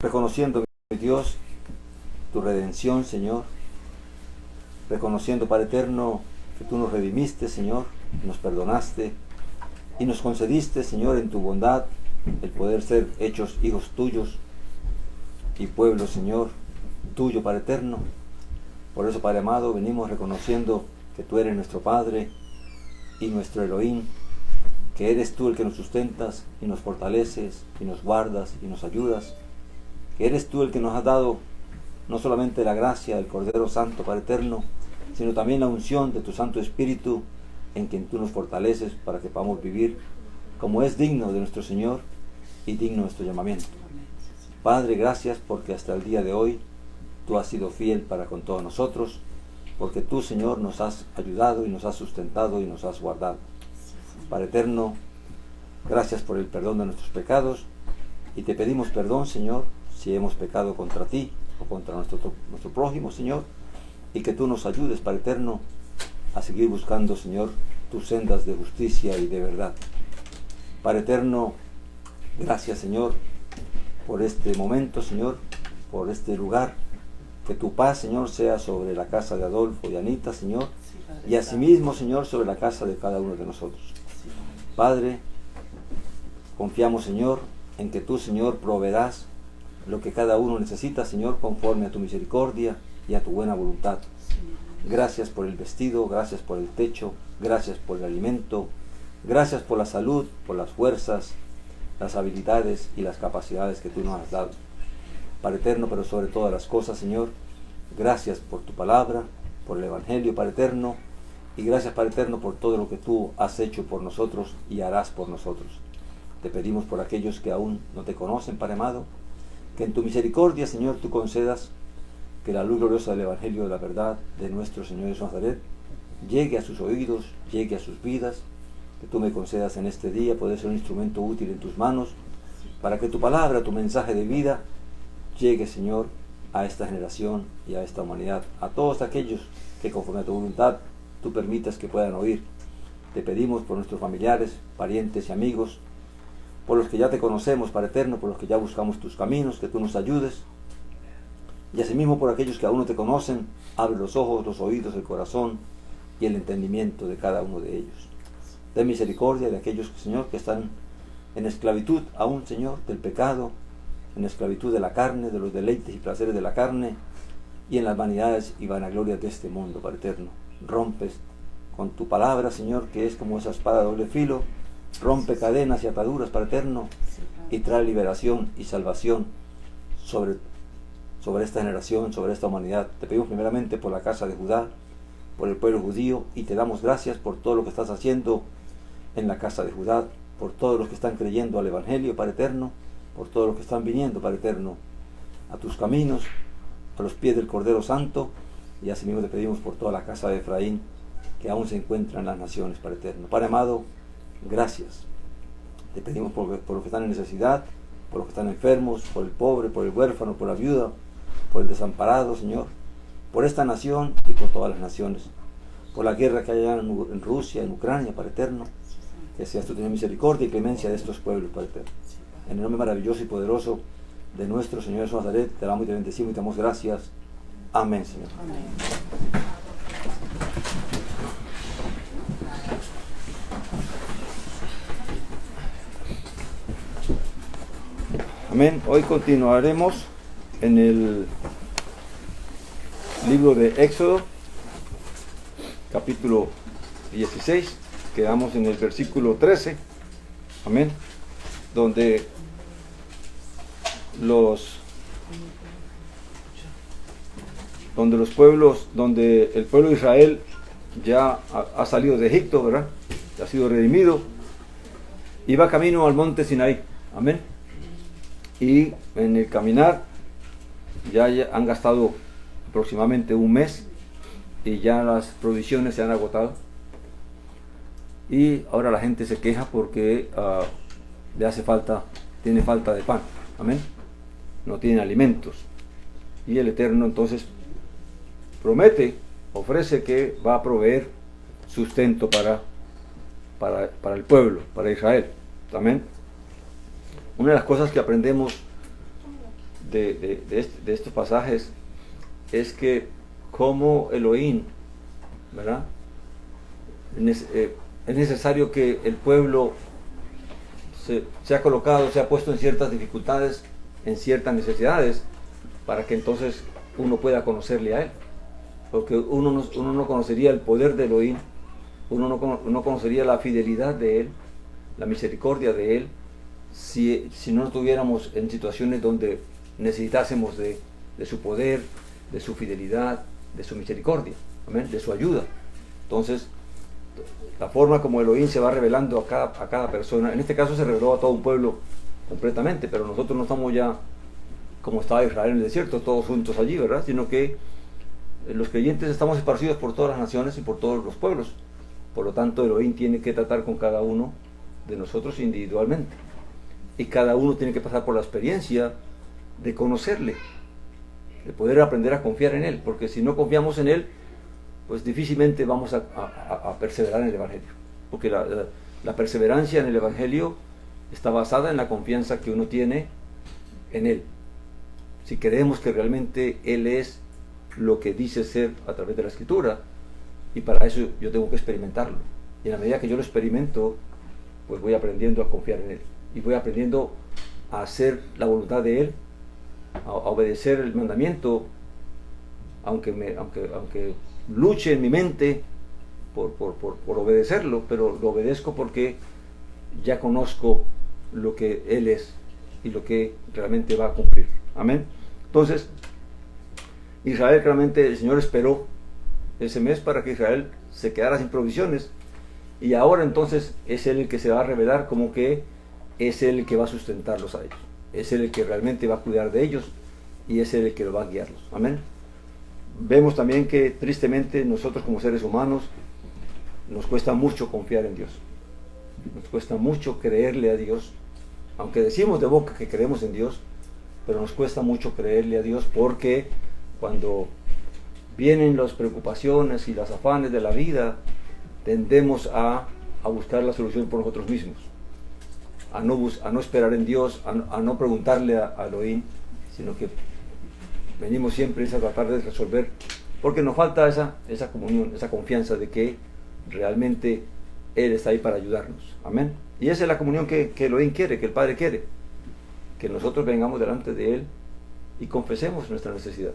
Reconociendo, mi Dios, tu redención, Señor. Reconociendo, Padre eterno, que tú nos redimiste, Señor, nos perdonaste y nos concediste, Señor, en tu bondad, el poder ser hechos hijos tuyos y pueblo, Señor, tuyo, Padre eterno. Por eso, Padre amado, venimos reconociendo que tú eres nuestro Padre y nuestro Elohim, que eres tú el que nos sustentas y nos fortaleces y nos guardas y nos ayudas, que eres tú el que nos has dado no solamente la gracia del Cordero Santo, Padre eterno, sino también la unción de tu Santo Espíritu, en quien tú nos fortaleces para que podamos vivir como es digno de nuestro Señor y digno de nuestro llamamiento. Padre, gracias porque hasta el día de hoy tú has sido fiel para con todos nosotros, porque tú, Señor, nos has ayudado y nos has sustentado y nos has guardado. Padre eterno, gracias por el perdón de nuestros pecados y te pedimos perdón, Señor, si hemos pecado contra ti o contra nuestro prójimo, Señor, y que tú nos ayudes, Padre eterno, a seguir buscando, Señor, tus sendas de justicia y de verdad. Padre eterno, gracias, Señor, por este momento, Señor, por este lugar. Que tu paz, Señor, sea sobre la casa de Adolfo y Anita, Señor, y asimismo, Señor, sobre la casa de cada uno de nosotros. Padre, confiamos, Señor, en que tú, Señor, proveerás lo que cada uno necesita, Señor, conforme a tu misericordia y a tu buena voluntad. Gracias por el vestido, gracias por el techo, gracias por el alimento, gracias por la salud, por las fuerzas, las habilidades y las capacidades que tú nos has dado. Padre eterno, pero sobre todas las cosas, Señor, gracias por tu palabra, por el Evangelio, Padre eterno, y gracias, Padre eterno, por todo lo que tú has hecho por nosotros y harás por nosotros. Te pedimos por aquellos que aún no te conocen, Padre amado, que en tu misericordia, Señor, tú concedas que la luz gloriosa del Evangelio de la verdad de nuestro Señor Jesús Nazaret llegue a sus oídos, llegue a sus vidas, que tú me concedas en este día poder ser un instrumento útil en tus manos, para que tu palabra, tu mensaje de vida, llegue, Señor, a esta generación y a esta humanidad, a todos aquellos que conforme a tu voluntad tú permitas que puedan oír. Te pedimos por nuestros familiares, parientes y amigos, por los que ya te conocemos, Padre eterno, por los que ya buscamos tus caminos, que tú nos ayudes, y asimismo por aquellos que aún no te conocen, abre los ojos, los oídos, el corazón y el entendimiento de cada uno de ellos. Ten misericordia de aquellos, Señor, que están en esclavitud aún, Señor, del pecado, en esclavitud de la carne, de los deleites y placeres de la carne, y en las vanidades y vanaglorias de este mundo, Padre eterno. Rompes con tu palabra, Señor, que es como esa espada de doble filo, rompe cadenas y ataduras, Padre eterno, y trae liberación y salvación sobre esta generación, sobre esta humanidad. Te pedimos primeramente por la casa de Judá, por el pueblo judío, y te damos gracias por todo lo que estás haciendo en la casa de Judá, por todos los que están creyendo al Evangelio, Padre eterno, por todos los que están viniendo, Padre eterno, a tus caminos, a los pies del Cordero Santo, y asimismo te pedimos por toda la casa de Efraín, que aún se encuentra en las naciones, Padre eterno. Padre amado, gracias. Te pedimos por los que están en necesidad, por los que están enfermos, por el pobre, por el huérfano, por la viuda, por el desamparado, Señor, por esta nación y por todas las naciones, por la guerra que hay allá en Rusia, en Ucrania, Padre eterno, que seas tú teniendo misericordia y clemencia de estos pueblos, Padre eterno. En el nombre maravilloso y poderoso de nuestro Señor Jesús Nazaret, te damos y te bendecimos y te damos gracias. Amén, Señor. Amén. Amén. Hoy continuaremos en el libro de Éxodo, capítulo 16. Quedamos en el versículo 13. Amén. Donde el pueblo de Israel ya ha salido de Egipto, ¿verdad? Ha sido redimido y va camino al monte Sinaí. Amén. Y en el caminar ya han gastado aproximadamente un mes y ya las provisiones se han agotado, y ahora la gente se queja porque tiene falta de pan. Amén. No tiene alimentos, y el Eterno entonces ofrece que va a proveer sustento para el pueblo, para Israel. Amén. Una de las cosas que aprendemos de estos pasajes es que como Elohim, ¿verdad? Es necesario que el pueblo se ha colocado, se ha puesto en ciertas dificultades, en ciertas necesidades, para que entonces uno pueda conocerle a él. Porque uno no conocería el poder de Elohim, uno no conocería la fidelidad de él, la misericordia de él, si no estuviéramos en situaciones donde necesitásemos de su poder, de su fidelidad, de su misericordia, ¿amén? De su ayuda. Entonces, la forma como Elohim se va revelando a cada persona, en este caso se reveló a todo un pueblo completamente, pero nosotros no estamos ya como estaba Israel en el desierto, todos juntos allí, ¿verdad? Sino que los creyentes estamos esparcidos por todas las naciones y por todos los pueblos. Por lo tanto, Elohim tiene que tratar con cada uno de nosotros individualmente. Y cada uno tiene que pasar por la experiencia de conocerle, de poder aprender a confiar en él, porque si no confiamos en él, pues difícilmente vamos a perseverar en el Evangelio, porque la perseverancia en el Evangelio está basada en la confianza que uno tiene en él. Si creemos que realmente él es lo que dice ser a través de la Escritura, y para eso yo tengo que experimentarlo, y en la medida que yo lo experimento, pues voy aprendiendo a confiar en él, y voy aprendiendo a hacer la voluntad de él, a obedecer el mandamiento, aunque luche en mi mente por obedecerlo, pero lo obedezco porque ya conozco lo que él es y lo que realmente va a cumplir. Amén. Entonces, Israel realmente, el Señor esperó ese mes para que Israel se quedara sin provisiones, y ahora entonces es Él el que se va a revelar como que es Él el que va a sustentarlos a ellos, es Él el que realmente va a cuidar de ellos, y es Él el que va a guiarlos. Amén. Vemos también que tristemente nosotros como seres humanos nos cuesta mucho confiar en Dios, nos cuesta mucho creerle a Dios, aunque decimos de boca que creemos en Dios, pero nos cuesta mucho creerle a Dios, porque cuando vienen las preocupaciones y los afanes de la vida, tendemos a buscar la solución por nosotros mismos, a no esperar en Dios, a no preguntarle a Elohim, sino que venimos siempre a tratar de resolver, porque nos falta esa comunión, esa confianza de que realmente Él está ahí para ayudarnos. Amén. Y esa es la comunión que Elohim quiere, que el Padre quiere, que nosotros vengamos delante de Él y confesemos nuestra necesidad.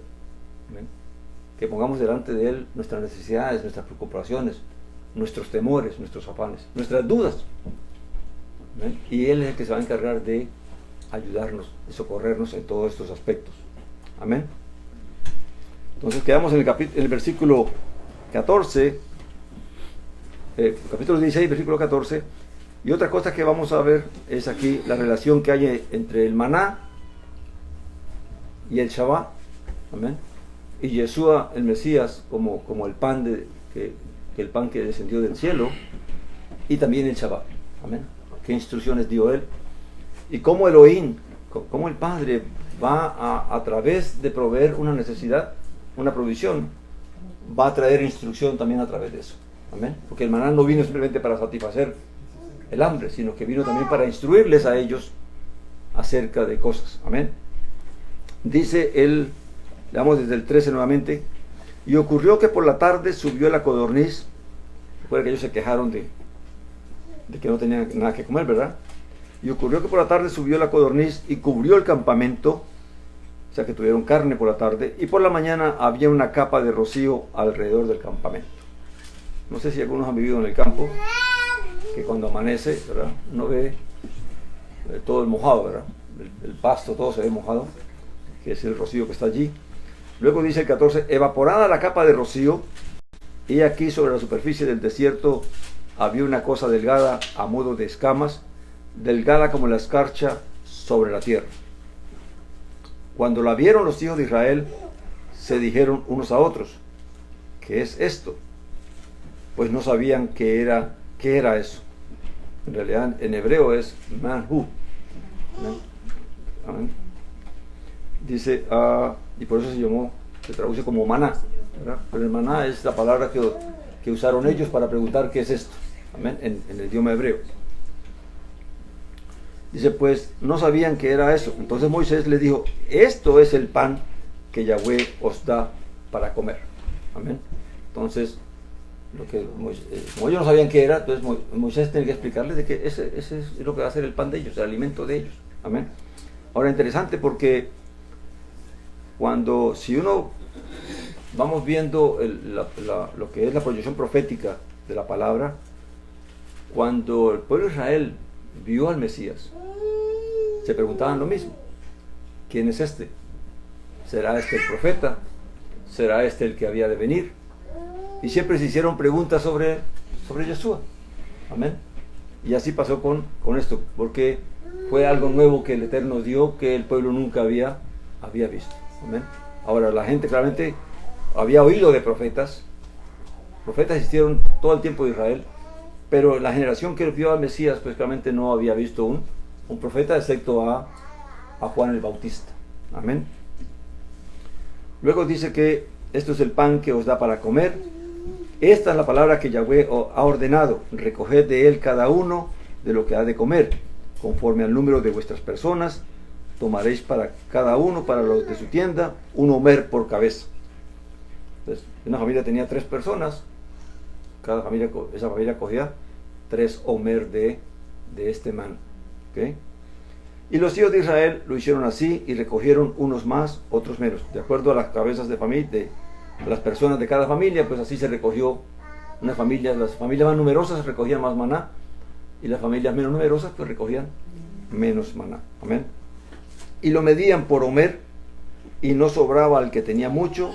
Amén. Que pongamos delante de Él nuestras necesidades, nuestras preocupaciones, nuestros temores, nuestros afanes, nuestras dudas. Amén. Y Él es el que se va a encargar de ayudarnos, de socorrernos en todos estos aspectos. Amén. Entonces quedamos en el versículo 14, capítulo 16, versículo 14. Y otra cosa que vamos a ver es aquí la relación que hay entre el maná y el Shabbat. Amén. Y Yeshua, el Mesías, como el pan el pan que descendió del cielo, y también el Shabbat. Amén. ¿Qué instrucciones dio Él? Y cómo Elohim, cómo el Padre va a través de proveer una necesidad, una provisión, va a traer instrucción también a través de eso. Amén. Porque el maná no vino simplemente para satisfacer el hambre, sino que vino también para instruirles a ellos acerca de cosas. Amén. Dice él, leamos desde el 13 nuevamente: y ocurrió que por la tarde subió la codorniz. Recuerda que ellos se quejaron de que no tenían nada que comer, ¿verdad? Y ocurrió que por la tarde subió la codorniz y cubrió el campamento, o sea que tuvieron carne por la tarde, y por la mañana había una capa de rocío alrededor del campamento. No sé si algunos han vivido en el campo, que cuando amanece, ¿verdad?, uno ve todo el mojado, ¿verdad? El pasto, todo se ve mojado, que es el rocío que está allí. Luego dice el 14: evaporada la capa de rocío, y aquí sobre la superficie del desierto había una cosa delgada a modo de escamas, delgada como la escarcha sobre la tierra. Cuando la vieron los hijos de Israel, se dijeron unos a otros: ¿qué es esto? Pues no sabían qué era eso. En realidad en hebreo es manhu. Dice, y por eso se traduce como maná, ¿verdad? Pero el maná es la palabra que usaron ellos para preguntar qué es esto. Amén. En el idioma hebreo. Dice, pues no sabían que era eso. Entonces Moisés les dijo, esto es el pan que Yahweh os da para comer. Amén. Entonces, como ellos no sabían qué era, entonces Moisés tiene que explicarles de que ese es lo que va a ser el pan de ellos, el alimento de ellos. Amén. Ahora, interesante porque si uno vamos viendo lo que es la proyección profética de la palabra, cuando el pueblo de Israel vio al Mesías, se preguntaban lo mismo. ¿Quién es este? ¿Será este el profeta? ¿Será este el que había de venir? Y siempre se hicieron preguntas sobre Yeshua. Amén. Y así pasó con esto, porque fue algo nuevo que el Eterno dio, que el pueblo nunca había visto. Amén. Ahora, la gente claramente había oído de profetas. Profetas existieron todo el tiempo de Israel, pero la generación que vio al Mesías, pues claramente no había visto un profeta, excepto a Juan el Bautista. Amén. Luego dice que esto es el pan que os da para comer. Esta es la palabra que Yahweh ha ordenado. Recoged de él cada uno de lo que ha de comer, conforme al número de vuestras personas. Tomaréis para cada uno, para los de su tienda, un homer por cabeza. Entonces, una familia tenía 3 personas. Esa familia cogía 3 homer de este man. ¿Okay? Y los hijos de Israel lo hicieron así y recogieron unos más, otros menos. De acuerdo a las cabezas de familia, de las personas de cada familia, pues así se recogió una familia. Las familias más numerosas recogían más maná y las familias menos numerosas pues recogían menos maná. Amén. Y lo medían por homer, y no sobraba al que tenía mucho,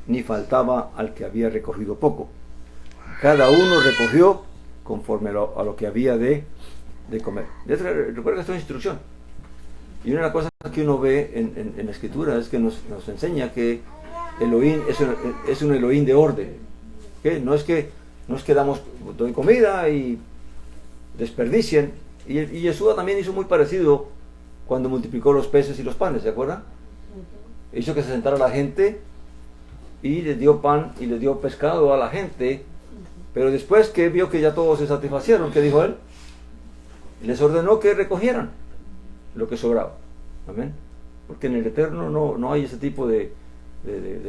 ni faltaba al que había recogido poco. Cada uno recogió conforme a lo que había de comer. Recuerda que esto es instrucción. Y una de las cosas que uno ve en la Escritura es que nos enseña que Elohim es un Elohim de orden. ¿Okay? No es que doy comida y desperdicien. Y Yeshua también hizo muy parecido cuando multiplicó los peces y los panes, ¿se acuerdan? Hizo que se sentara la gente y les dio pan y les dio pescado a la gente, pero después que vio que ya todos se satisfacieron, ¿qué dijo él? Les ordenó que recogieran lo que sobraba. Amén. Porque en el Eterno no hay ese tipo de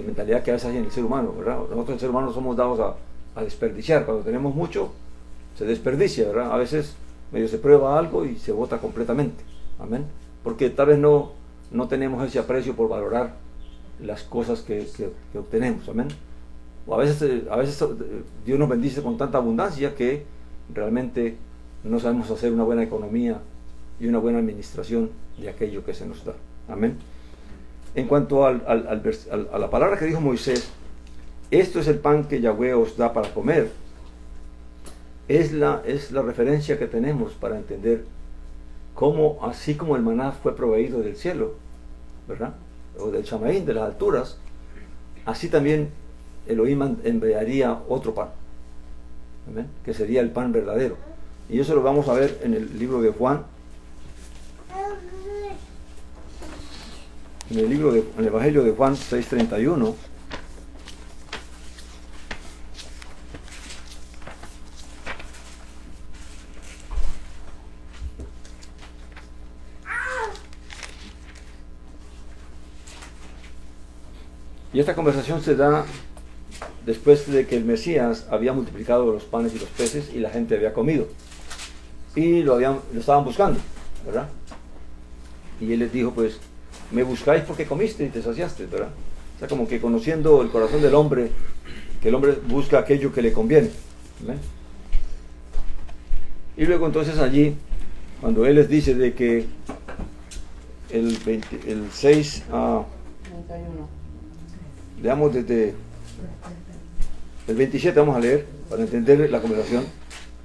mentalidad que a veces hay en el ser humano, ¿verdad? Nosotros el ser humano somos dados a desperdiciar. Cuando tenemos mucho, se desperdicia, ¿verdad? A veces medio se prueba algo y se bota completamente. Amén. Porque tal vez no tenemos ese aprecio por valorar las cosas que obtenemos. Amén. O a veces Dios nos bendice con tanta abundancia que realmente no sabemos hacer una buena economía y una buena administración de aquello que se nos da. Amén. En cuanto a la palabra que dijo Moisés, esto es el pan que Yahweh os da para comer, es la referencia que tenemos para entender cómo, así como el maná fue proveído del cielo, ¿verdad? O del Shamaín, de las alturas, así también Elohim enviaría otro pan. Amén. Que sería el pan verdadero. Y eso lo vamos a ver en el libro de Juan. En el Evangelio de Juan 6:31. Y esta conversación se da después de que el Mesías había multiplicado los panes y los peces y la gente había comido. Y lo estaban buscando, ¿verdad? Y él les dijo, pues, me buscáis porque comiste y te saciaste, ¿verdad? O sea, como que conociendo el corazón del hombre, que el hombre busca aquello que le conviene, ¿verdad? Y luego entonces allí, cuando él les dice de que el 6 a... 31. Leamos desde el 27, vamos a leer para entender la conversación.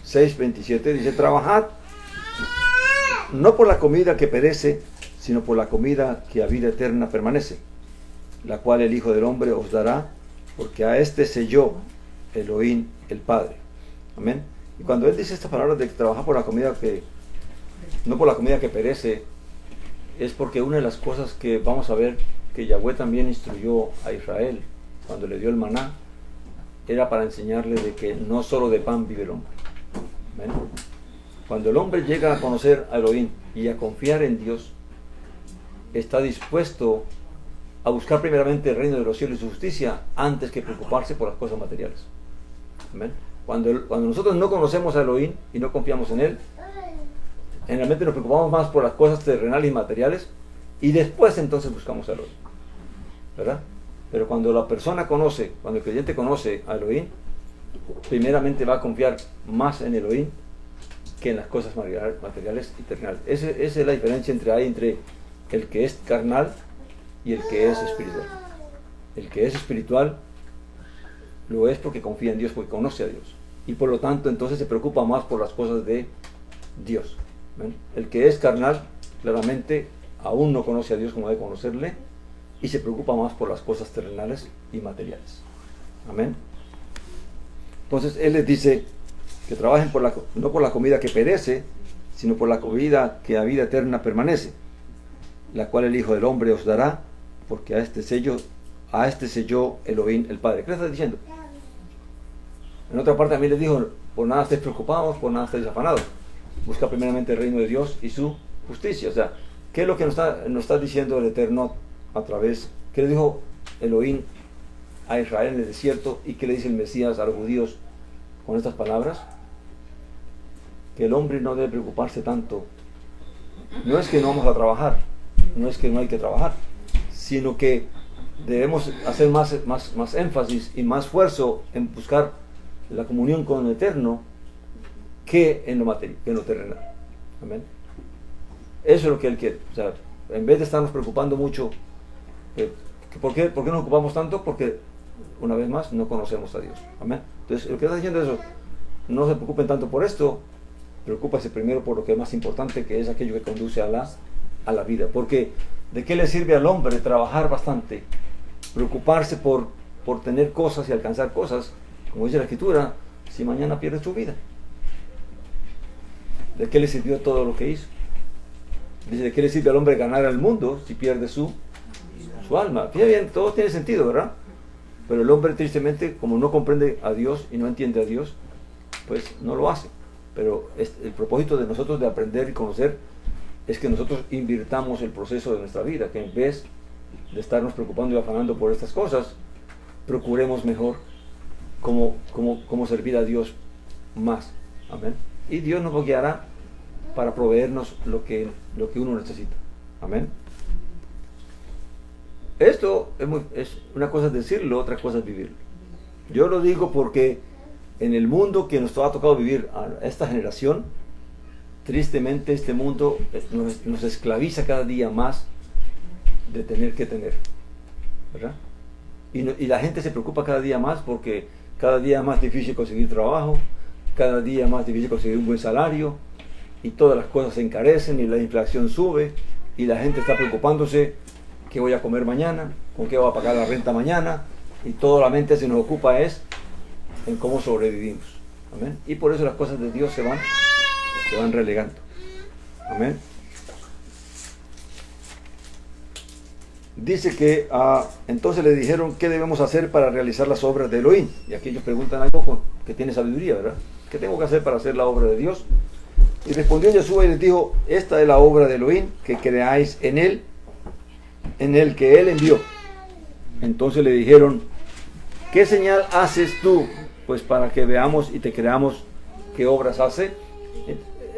6:27 dice: trabajad no por la comida que perece, sino por la comida que a vida eterna permanece, la cual el Hijo del Hombre os dará, porque a este selló Elohim el Padre. Amén. Y cuando él dice estas palabras de trabajar por la comida no por la comida que perece, es porque una de las cosas que vamos a ver que Yahweh también instruyó a Israel cuando le dio el maná, era para enseñarle de que no solo de pan vive el hombre. ¿Ven? Cuando el hombre llega a conocer a Elohim y a confiar en Dios, está dispuesto a buscar primeramente el reino de los cielos y su justicia antes que preocuparse por las cosas materiales. ¿Amén? Cuando nosotros no conocemos a Elohim y no confiamos en Él, generalmente nos preocupamos más por las cosas terrenales y materiales y después entonces buscamos a Elohim, ¿verdad? Pero cuando la persona conoce, cuando el creyente conoce a Elohim, primeramente va a confiar más en Elohim que en las cosas materiales y terrenales. Esa es la diferencia entre el que es carnal y el que es espiritual. El que es espiritual lo es porque confía en Dios, porque conoce a Dios. Y por lo tanto entonces se preocupa más por las cosas de Dios. ¿Ven? El que es carnal claramente aún no conoce a Dios como debe conocerle y se preocupa más por las cosas terrenales y materiales. Amén. Entonces Él les dice que trabajen no por la comida que perece, sino por la comida que a vida eterna permanece, la cual el Hijo del Hombre os dará, porque a este selló Elohim el Padre. ¿Qué le está diciendo? En otra parte también les dijo, por nada estéis preocupados, por nada estéis afanados. Busca primeramente el reino de Dios y su justicia. O sea, ¿qué es lo que nos está diciendo el Eterno a través? ¿Qué le dijo Elohim a Israel en el desierto y qué le dice el Mesías a los judíos con estas palabras? Que el hombre no debe preocuparse tanto. No es que no vamos a trabajar, no es que no hay que trabajar, sino que debemos hacer más énfasis y más esfuerzo en buscar la comunión con el Eterno que en lo material, que en lo terrenal. Amén. Eso es lo que Él quiere. O sea, en vez de estarnos preocupando mucho, ¿por qué nos ocupamos tanto? Porque una vez más no conocemos a Dios. Amén. Entonces, lo que está diciendo es eso: no se preocupen tanto por esto, preocúpase primero por lo que es más importante, que es aquello que conduce a la vida. Porque ¿de qué le sirve al hombre trabajar bastante, preocuparse por tener cosas y alcanzar cosas, como dice la Escritura, si mañana pierde su vida? ¿De qué le sirvió todo lo que hizo? Dice, ¿de qué le sirve al hombre ganar al mundo si pierde su alma? Fíjate bien, todo tiene sentido, ¿verdad? Pero el hombre tristemente, como no comprende a Dios y no entiende a Dios, pues no lo hace. Pero el propósito de nosotros de aprender y conocer es que nosotros invirtamos el proceso de nuestra vida, que en vez de estarnos preocupando y afanando por estas cosas, procuremos mejor cómo servir a Dios más. Amén. Y Dios nos guiará para proveernos lo que uno necesita. Amén. Esto es una cosa es decirlo, otra cosa es vivirlo. Yo lo digo porque en el mundo que nos ha tocado vivir a esta generación, tristemente este mundo nos esclaviza cada día más de tener que tener, ¿verdad? Y la gente se preocupa cada día más porque cada día es más difícil conseguir trabajo, cada día es más difícil conseguir un buen salario, y todas las cosas se encarecen y la inflación sube y la gente está preocupándose qué voy a comer mañana, con qué voy a pagar la renta mañana, y toda la mente se nos ocupa es en cómo sobrevivimos. Amén. Y por eso las cosas de Dios se van relegando. Amén. Dice que entonces le dijeron qué debemos hacer para realizar las obras de Elohim. Y aquí ellos preguntan algo que tiene sabiduría, ¿verdad? ¿Qué tengo que hacer para hacer la obra de Dios? Y respondió Yeshua y les dijo, esta es la obra de Elohim, que creáis en él que él envió. Entonces le dijeron, ¿qué señal haces tú? Pues para que veamos y te creamos qué obras hace.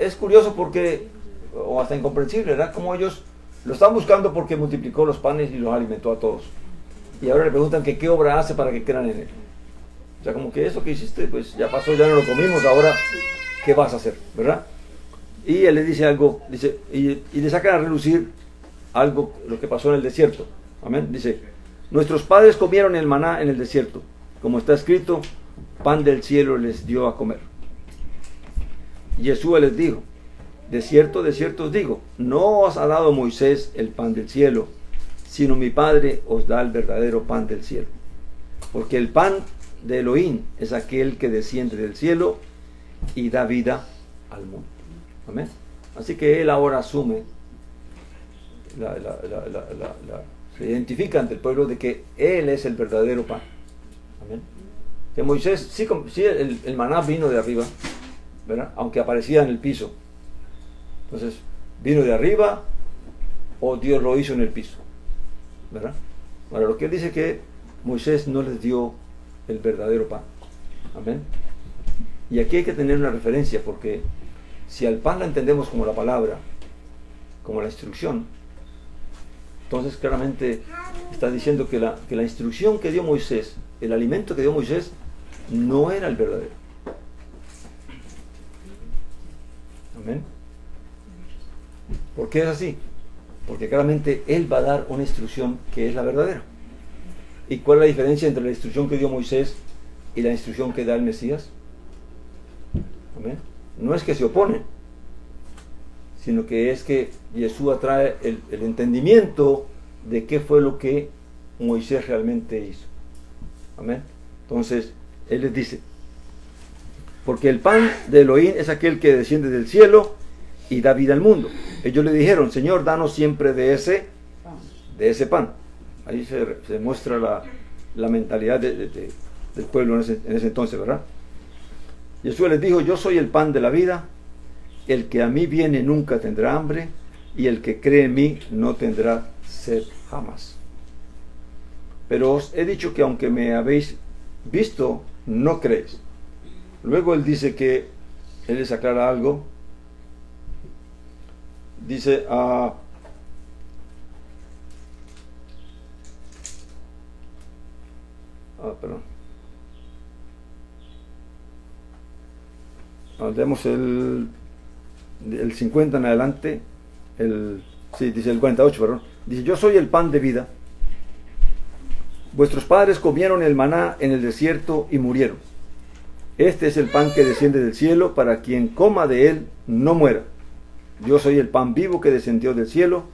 Es curioso porque, o hasta incomprensible, ¿verdad? Como ellos lo están buscando porque multiplicó los panes y los alimentó a todos. Y ahora le preguntan que qué obra hace para que crean en él. O sea, como que eso que hiciste, pues ya pasó, ya no lo comimos, ahora, ¿qué vas a hacer? ¿Verdad? Y él le dice algo, dice, y le saca a relucir algo, lo que pasó en el desierto. Amén. Dice, nuestros padres comieron el maná en el desierto, como está escrito, pan del cielo les dio a comer. Y Yeshua les dijo, de cierto os digo, no os ha dado Moisés el pan del cielo, sino mi Padre os da el verdadero pan del cielo. Porque el pan de Elohim es aquel que desciende del cielo y da vida al mundo. Amén. Así que él ahora asume, se identifica ante el pueblo de que él es el verdadero pan. Amén. Que Moisés, sí el maná vino de arriba, ¿verdad? Aunque aparecía en el piso, Entonces, ¿vino de arriba o Dios lo hizo en el piso? ¿Verdad? Ahora, lo que él dice que Moisés no les dio el verdadero pan. Amén. Y aquí hay que tener una referencia, porque si al pan la entendemos como la palabra, como la instrucción, entonces claramente está diciendo que la instrucción que dio Moisés, el alimento que dio Moisés, no era el verdadero. Amén. ¿Por qué es así? Porque claramente Él va a dar una instrucción que es la verdadera. ¿Y cuál es la diferencia entre la instrucción que dio Moisés y la instrucción que da el Mesías? Amén. No es que se oponen, sino que es que Yeshua trae el entendimiento de qué fue lo que Moisés realmente hizo. Amén. Entonces, Él les dice, porque el pan de Elohim es aquel que desciende del cielo y da vida al mundo. Ellos le dijeron, Señor, danos siempre de ese pan. Ahí se muestra la mentalidad del pueblo en ese entonces, ¿verdad? Jesús les dijo, yo soy el pan de la vida, el que a mí viene nunca tendrá hambre, y el que cree en mí no tendrá sed jamás. Pero os he dicho que aunque me habéis visto, no creéis. Luego él dice que, él les aclara algo, dice, perdón. Demos el 50 en adelante, dice el 48, perdón. Dice, yo soy el pan de vida. Vuestros padres comieron el maná en el desierto y murieron. Este es el pan que desciende del cielo, para quien coma de él no muera. Yo soy el pan vivo que descendió del cielo.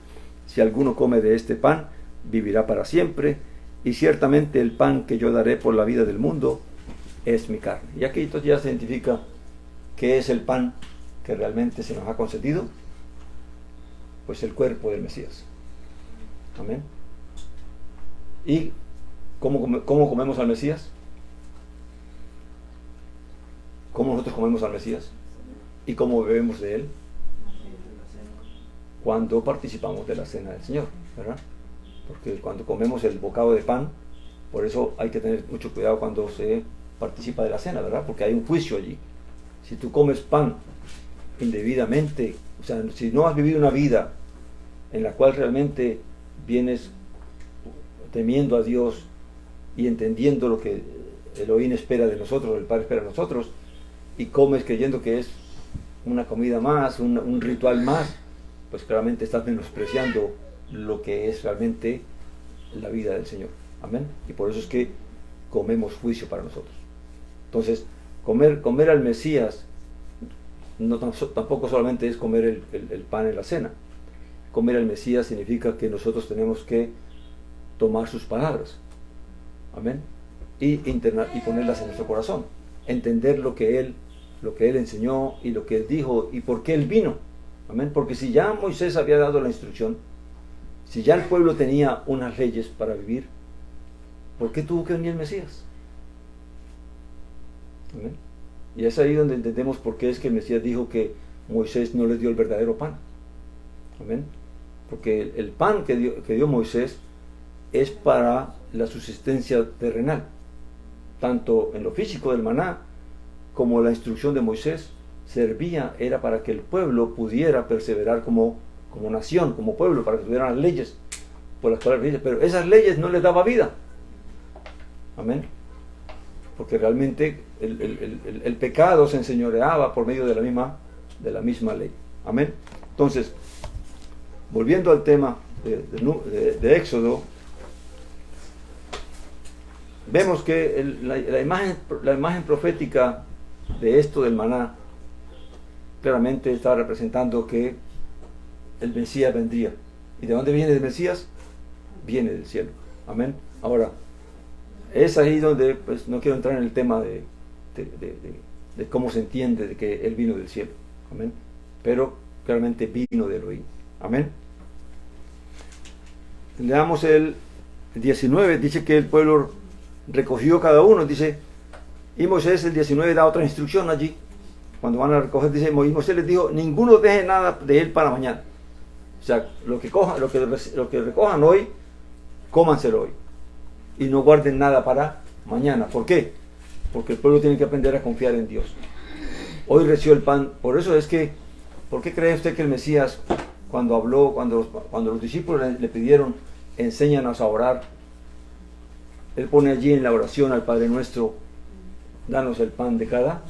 Si alguno come de este pan, vivirá para siempre. Y ciertamente el pan que yo daré por la vida del mundo es mi carne. Y aquí entonces ya se identifica qué es el pan que realmente se nos ha concedido. Pues el cuerpo del Mesías. Amén. ¿Y cómo comemos al Mesías? ¿Cómo nosotros comemos al Mesías? ¿Y cómo bebemos de él? Cuando participamos de la cena del Señor, ¿verdad? Porque cuando comemos el bocado de pan, por eso hay que tener mucho cuidado cuando se participa de la cena, ¿verdad? Porque hay un juicio allí. Si tú comes pan indebidamente, o sea, si no has vivido una vida en la cual realmente vienes temiendo a Dios y entendiendo lo que Elohim espera de nosotros, el Padre espera de nosotros, y comes creyendo que es una comida más, un ritual más, pues claramente estás menospreciando lo que es realmente la vida del Señor. Amén. Y por eso es que comemos juicio para nosotros. Entonces, comer al Mesías tampoco solamente es comer el pan en la cena. Comer al Mesías significa que nosotros tenemos que tomar sus palabras. Amén. Y ponerlas en nuestro corazón. Entender lo que él enseñó y lo que él dijo y por qué él vino. Amén. Porque si ya Moisés había dado la instrucción, si ya el pueblo tenía unas leyes para vivir, ¿por qué tuvo que venir el Mesías? Amén. Y es ahí donde entendemos por qué es que el Mesías dijo que Moisés no les dio el verdadero pan. Amén. Porque el pan que dio Moisés es para la subsistencia terrenal, tanto en lo físico del maná como la instrucción de Moisés era para que el pueblo pudiera perseverar como nación, como pueblo, para que tuvieran las leyes por las cuales, pero esas leyes no les daba vida. Amén. Porque realmente el pecado se enseñoreaba por medio de la misma ley. Amén. Entonces, volviendo al tema de Éxodo, vemos que la imagen profética de esto del maná claramente está representando que el Mesías vendría. ¿Y de dónde viene el Mesías? Viene del cielo. Amén. Ahora, es ahí donde pues no quiero entrar en el tema de cómo se entiende de que él vino del cielo. Amén. Pero claramente vino de Elohim. Amén. Leamos el 19. Dice que el pueblo recogió cada uno. Dice, y Moisés el 19 da otra instrucción allí. cuando van a recoger, dice, Moisés les dijo, ninguno deje nada de él para mañana. O sea, lo que recojan hoy, cómanselo hoy. Y no guarden nada para mañana. ¿Por qué? Porque el pueblo tiene que aprender a confiar en Dios. Hoy recibió el pan. Por eso es que, ¿por qué cree usted que el Mesías, cuando habló, cuando los discípulos le pidieron, enséñanos a orar, él pone allí en la oración al Padre Nuestro, danos el pan de cada?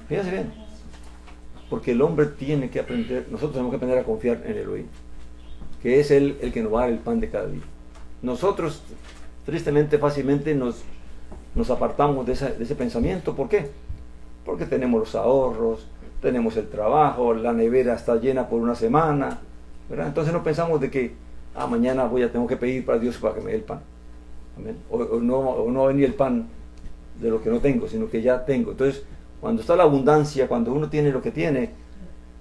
Fíjense bien. Porque el hombre tiene que aprender, nosotros tenemos que aprender a confiar en Elohim, que es Él el que nos va a dar el pan de cada día. Nosotros, tristemente, fácilmente nos apartamos de ese pensamiento. ¿Por qué? Porque tenemos los ahorros, tenemos el trabajo, la nevera está llena por una semana, ¿verdad? Entonces no pensamos de que mañana tengo que pedir para Dios para que me dé el pan. Amén. O no va a venir el pan de lo que no tengo, sino que ya tengo. Entonces, cuando está la abundancia, cuando uno tiene lo que tiene,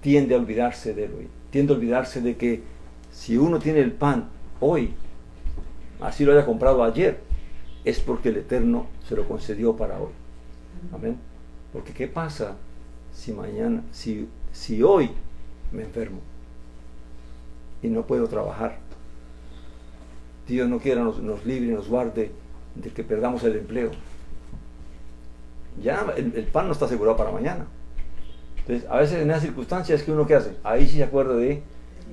tiende a olvidarse de Elohim. Tiende a olvidarse de que si uno tiene el pan hoy, así lo haya comprado ayer, es porque el Eterno se lo concedió para hoy. Amén. Porque ¿qué pasa si mañana, si hoy me enfermo y no puedo trabajar? Dios no quiera nos libre y nos guarde de que perdamos el empleo. Ya el pan no está asegurado para mañana. Entonces, a veces en esas circunstancias, ¿qué uno qué hace? Ahí sí se acuerda de,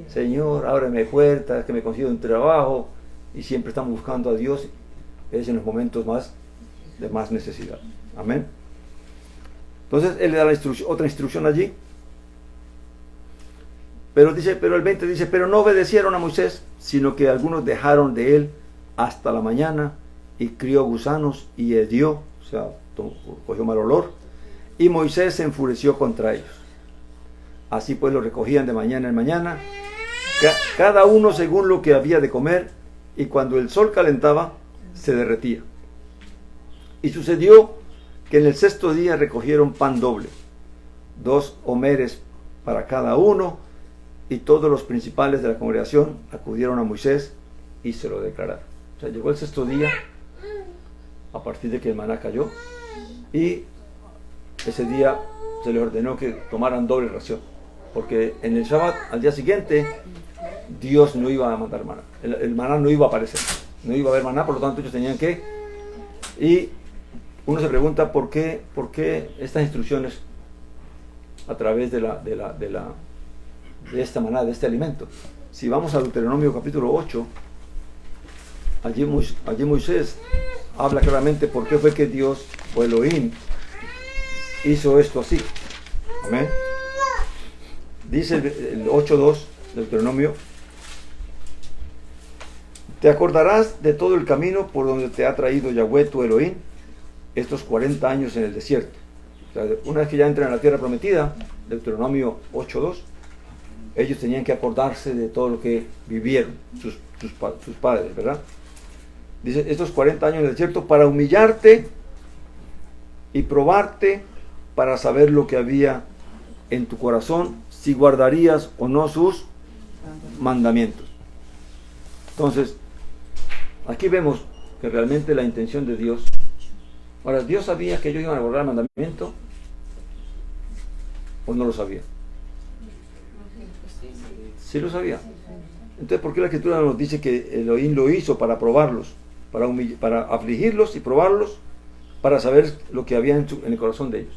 Señor, ábreme puertas, que me consiga un trabajo, y siempre estamos buscando a Dios, es en los momentos de más necesidad. Amén. Entonces, Él le da otra instrucción allí. Pero el 20 dice, pero no obedecieron a Moisés, sino que algunos dejaron de él hasta la mañana, y crió gusanos y hedió, o sea, cogió mal olor, y Moisés se enfureció contra ellos. Así pues lo recogían de mañana en mañana, cada uno según lo que había de comer, y cuando el sol calentaba, se derretía. Y sucedió que en el 6º día recogieron pan doble, 2 homeres para cada uno, y todos los principales de la congregación acudieron a Moisés y se lo declararon. O sea, llegó el 6º día, a partir de que el maná cayó, y ese día se les ordenó que tomaran doble ración, porque en el Shabbat, al día siguiente, Dios no iba a mandar maná, el maná no iba a aparecer, no iba a haber maná, por lo tanto ellos tenían que, y uno se pregunta por qué estas instrucciones a través de esta maná, de este alimento. Si vamos a Deuteronomio capítulo 8, allí Moisés habla claramente por qué fue que Dios, o Elohim, hizo esto así. Amén. Dice el 8.2 de Deuteronomio: te acordarás de todo el camino por donde te ha traído Yahweh tu Elohim estos 40 años en el desierto. O sea, una vez que ya entran a la tierra prometida, Deuteronomio 8.2, ellos tenían que acordarse de todo lo que vivieron sus padres, ¿verdad? Dice, estos 40 años en el desierto, para humillarte y probarte, para saber lo que había en tu corazón, si guardarías o no sus mandamientos. Entonces, aquí vemos que realmente la intención de Dios. Ahora, ¿Dios sabía que ellos iban a guardar el mandamiento? ¿O no lo sabía? Sí lo sabía. Entonces, ¿por qué la Escritura nos dice que Elohim lo hizo para probarlos, para afligirlos y probarlos, para saber lo que había en el corazón de ellos?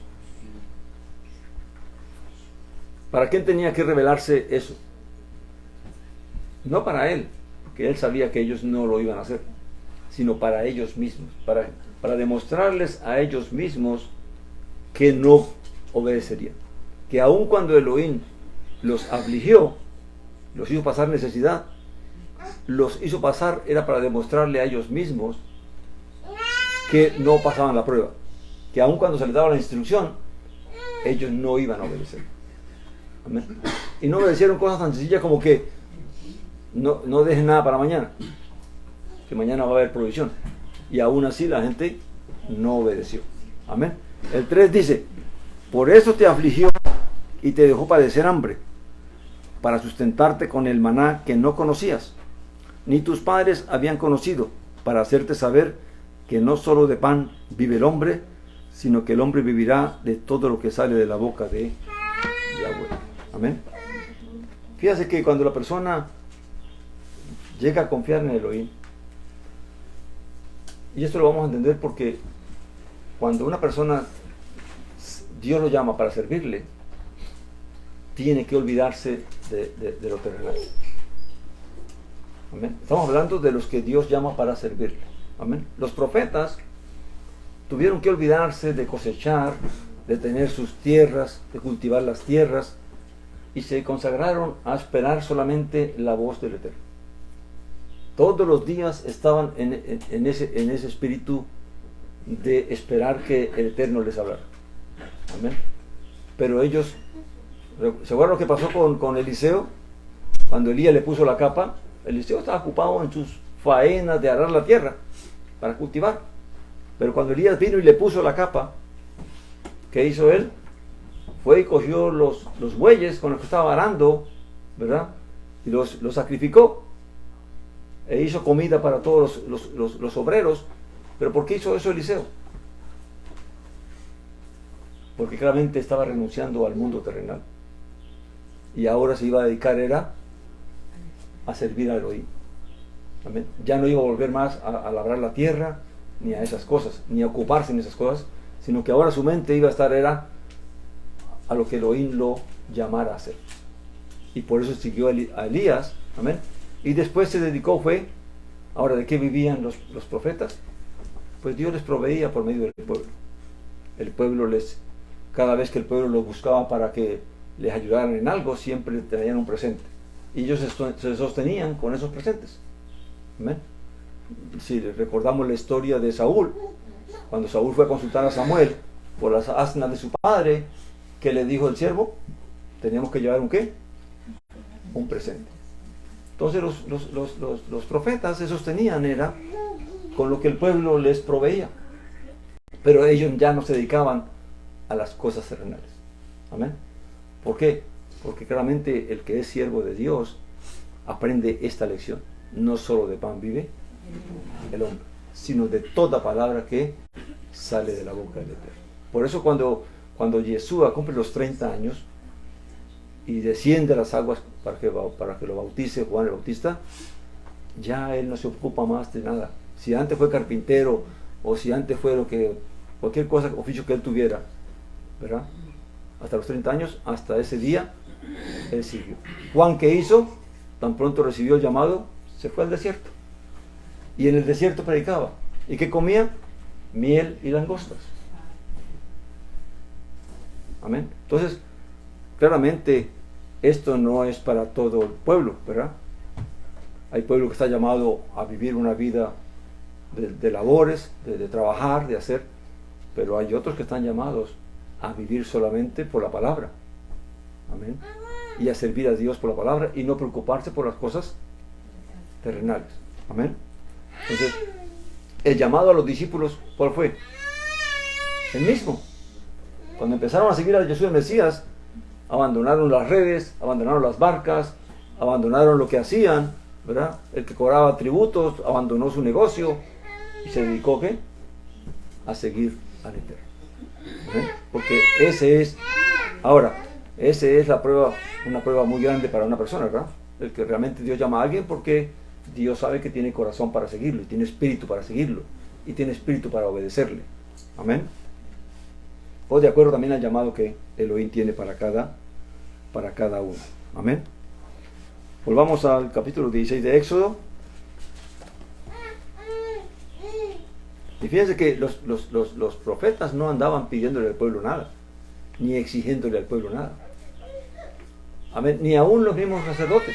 ¿Para quién tenía que revelarse eso? No para él, porque él sabía que ellos no lo iban a hacer, sino para ellos mismos, para demostrarles a ellos mismos que no obedecerían, que aun cuando Elohim los afligió, los hizo pasar necesidad, los hizo pasar, era para demostrarle a ellos mismos que no pasaban la prueba, que aun cuando se les daba la instrucción, ellos no iban a obedecer. Amén. Y no obedecieron cosas tan sencillas como que no dejen nada para mañana, que mañana va a haber provisión, y aún así la gente no obedeció. Amén. El 3 dice: por eso te afligió y te dejó padecer hambre, para sustentarte con el maná que no conocías, ni tus padres habían conocido, para hacerte saber que no solo de pan vive el hombre, sino que el hombre vivirá de todo lo que sale de la boca de Yahweh. Amén. Fíjate que cuando la persona llega a confiar en Elohim, y esto lo vamos a entender porque cuando una persona, Dios lo llama para servirle, tiene que olvidarse de lo terrenal. Amén. Estamos hablando de los que Dios llama para servirle. Amén. Los profetas tuvieron que olvidarse de cosechar, de tener sus tierras, de cultivar las tierras, y se consagraron a esperar solamente la voz del Eterno. Todos los días estaban en ese espíritu de esperar que el Eterno les hablara. Amén. Pero ellos, ¿se acuerdan lo que pasó con Eliseo? Cuando Elías le puso la capa, Eliseo estaba ocupado en sus faenas de arar la tierra para cultivar. Pero cuando Elías vino y le puso la capa, ¿qué hizo él? Fue y cogió los bueyes con los que estaba arando, ¿verdad? Y los sacrificó. E hizo comida para todos los obreros. ¿Pero por qué hizo eso Eliseo? Porque claramente estaba renunciando al mundo terrenal. Y ahora se iba a dedicar era a servir a Elohim. Amén. Ya no iba a volver más a labrar la tierra, ni a esas cosas, ni a ocuparse en esas cosas, sino que ahora su mente iba a estar era a lo que Elohim lo llamara a hacer. Y por eso siguió a Elías. Amén. Y después se dedicó, ahora, ¿de qué vivían los profetas? Pues Dios les proveía por medio del pueblo. El pueblo cada vez que el pueblo los buscaba para que les ayudaran en algo, siempre tenían un presente. Y ellos se sostenían con esos presentes. Amén. Si recordamos la historia de Saúl, cuando Saúl fue a consultar a Samuel por las asnas de su padre, ¿qué le dijo el siervo? Teníamos que llevar ¿un qué? Un presente. Entonces los profetas se sostenían era con lo que el pueblo les proveía, pero ellos ya no se dedicaban a las cosas terrenales. Amén. ¿Por qué? Porque claramente el que es siervo de Dios aprende esta lección. No solo de pan vive el hombre, sino de toda palabra que sale de la boca del Eterno. Por eso cuando Yeshua cumple los 30 años y desciende a las aguas para que lo bautice Juan el Bautista, ya él no se ocupa más de nada. Si antes fue carpintero, o si antes fue cualquier cosa, oficio que él tuviera, ¿verdad? Hasta los 30 años, hasta ese día, él siguió. Juan, ¿qué hizo? Tan pronto recibió el llamado, se fue al desierto. Y en el desierto predicaba. ¿Y qué comía? Miel y langostas. Amén. Entonces, claramente, esto no es para todo el pueblo, ¿verdad? Hay pueblo que está llamado a vivir una vida de labores, de trabajar, de hacer, pero hay otros que están llamados a vivir solamente por la palabra. Amén. Y a servir a Dios por la palabra y no preocuparse por las cosas terrenales. Amén. Entonces, el llamado a los discípulos, ¿cuál fue? El mismo. Cuando empezaron a seguir a Jesús el Mesías, abandonaron las redes, abandonaron las barcas, abandonaron lo que hacían, ¿verdad? El que cobraba tributos abandonó su negocio y se dedicó ¿qué? A seguir al Eterno. ¿Okay? Porque ese es la prueba, una prueba muy grande para una persona, ¿verdad? El que realmente Dios llama a alguien porque Dios sabe que tiene corazón para seguirlo, y tiene espíritu para seguirlo, y tiene espíritu para obedecerle. Amén. O de acuerdo también al llamado que Elohim tiene para cada uno. Amén. Volvamos al capítulo 16 de Éxodo. Y fíjense que los profetas no andaban pidiéndole al pueblo nada, ni exigiéndole al pueblo nada. Amén. Ni aún los mismos sacerdotes,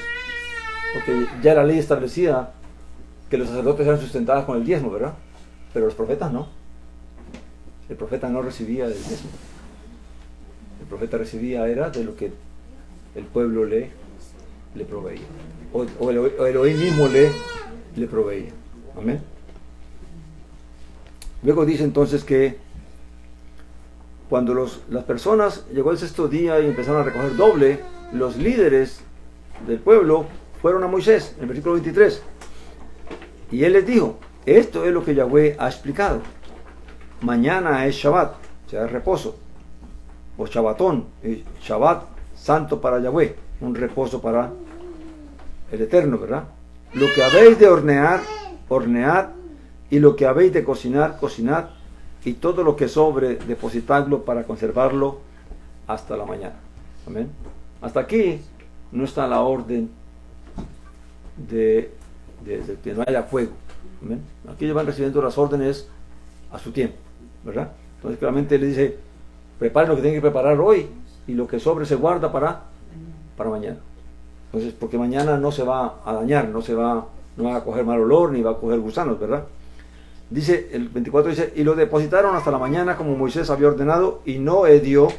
porque ya la ley establecía que los sacerdotes eran sustentados con el diezmo, ¿verdad? Pero los profetas no. El profeta no recibía del diezmo. El profeta recibía era de lo que el pueblo le proveía. O Elohim mismo le proveía. Amén. Luego dice entonces que cuando las personas, llegó el sexto día y empezaron a recoger doble, los líderes del pueblo fueron a Moisés, en el versículo 23. Y él les dijo, esto es lo que Yahweh ha explicado. Mañana es Shabbat, sea reposo, o Shabbatón, Shabbat, santo para Yahweh, un reposo para el Eterno, ¿verdad? Lo que habéis de hornear, hornead, y lo que habéis de cocinar, cocinad, y todo lo que sobre, depositadlo para conservarlo hasta la mañana. Amén. Hasta aquí no está la orden de que no haya fuego. Amén. Aquí ellos van recibiendo las órdenes a su tiempo, ¿verdad? Entonces claramente le dice, preparen lo que tienen que preparar hoy, y lo que sobre se guarda para mañana. Entonces, porque mañana no se va a dañar, no va a coger mal olor, ni va a coger gusanos, ¿verdad? Dice, el 24 dice, y lo depositaron hasta la mañana como Moisés había ordenado, y no hedió, o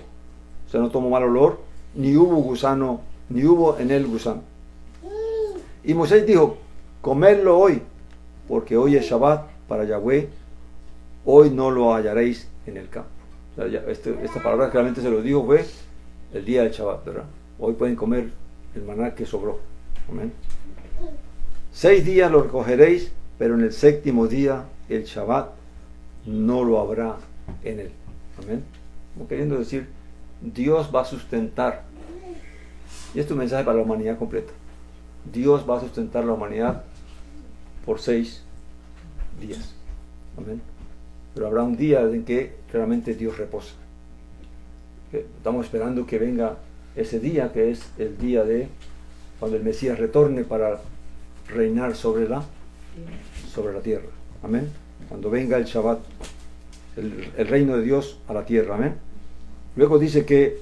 sea, no tomó mal olor, ni hubo gusano, ni hubo en él gusano. Y Moisés dijo, comedlo hoy, porque hoy es Shabbat para Yahweh, hoy no lo hallaréis en el campo. O sea, esta palabra claramente se lo dijo, fue el día del Shabbat, ¿verdad? Hoy pueden comer el maná que sobró. Amén. 6 días lo recogeréis, pero en el 7º día, el Shabbat, no lo habrá en él. Amén. Como queriendo decir, Dios va a sustentar, y este es un mensaje para la humanidad completa, Dios va a sustentar la humanidad por 6 días. Amén. Pero habrá un día en que claramente Dios reposa. Estamos esperando que venga ese día, que es el día de cuando el Mesías retorne para reinar sobre la tierra. Amén. Cuando venga el Shabbat, el reino de Dios a la tierra. Amén. Luego dice que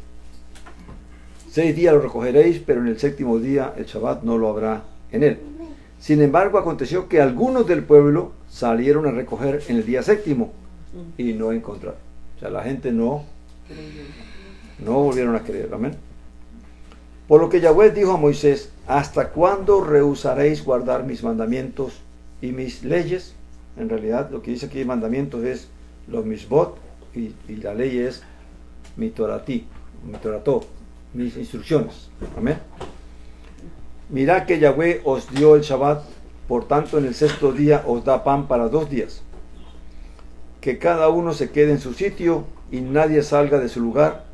6 días lo recogeréis, pero en el 7º día el Shabbat no lo habrá en él. Sin embargo, aconteció que algunos del pueblo salieron a recoger en el día 7º y no encontraron. O sea, la gente no volvieron a creer. Amén. Por lo que Yahweh dijo a Moisés, ¿hasta cuándo rehusaréis guardar mis mandamientos y mis leyes? En realidad, lo que dice aquí mandamientos es los misbot, y la ley es mi toratí, mi torató, mis instrucciones. Amén. Mirad que Yahweh os dio el Shabbat, por tanto en el 6º día os da pan para 2 días. Que cada uno se quede en su sitio y nadie salga de su lugar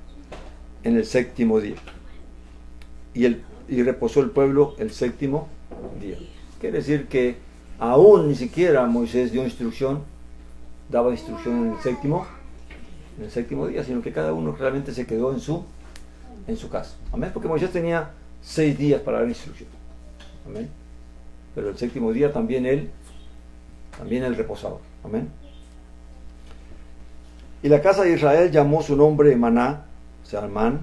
en el 7º día. Y reposó el pueblo el 7º día. Quiere decir que aún ni siquiera Moisés dio instrucción, daba instrucción en el séptimo día, sino que cada uno realmente se quedó en su casa. Amén. Porque Moisés tenía 6 días para dar instrucción. Amén. Pero el 7º día también él reposaba. Amén. Y la casa de Israel llamó su nombre Maná, o sea, man,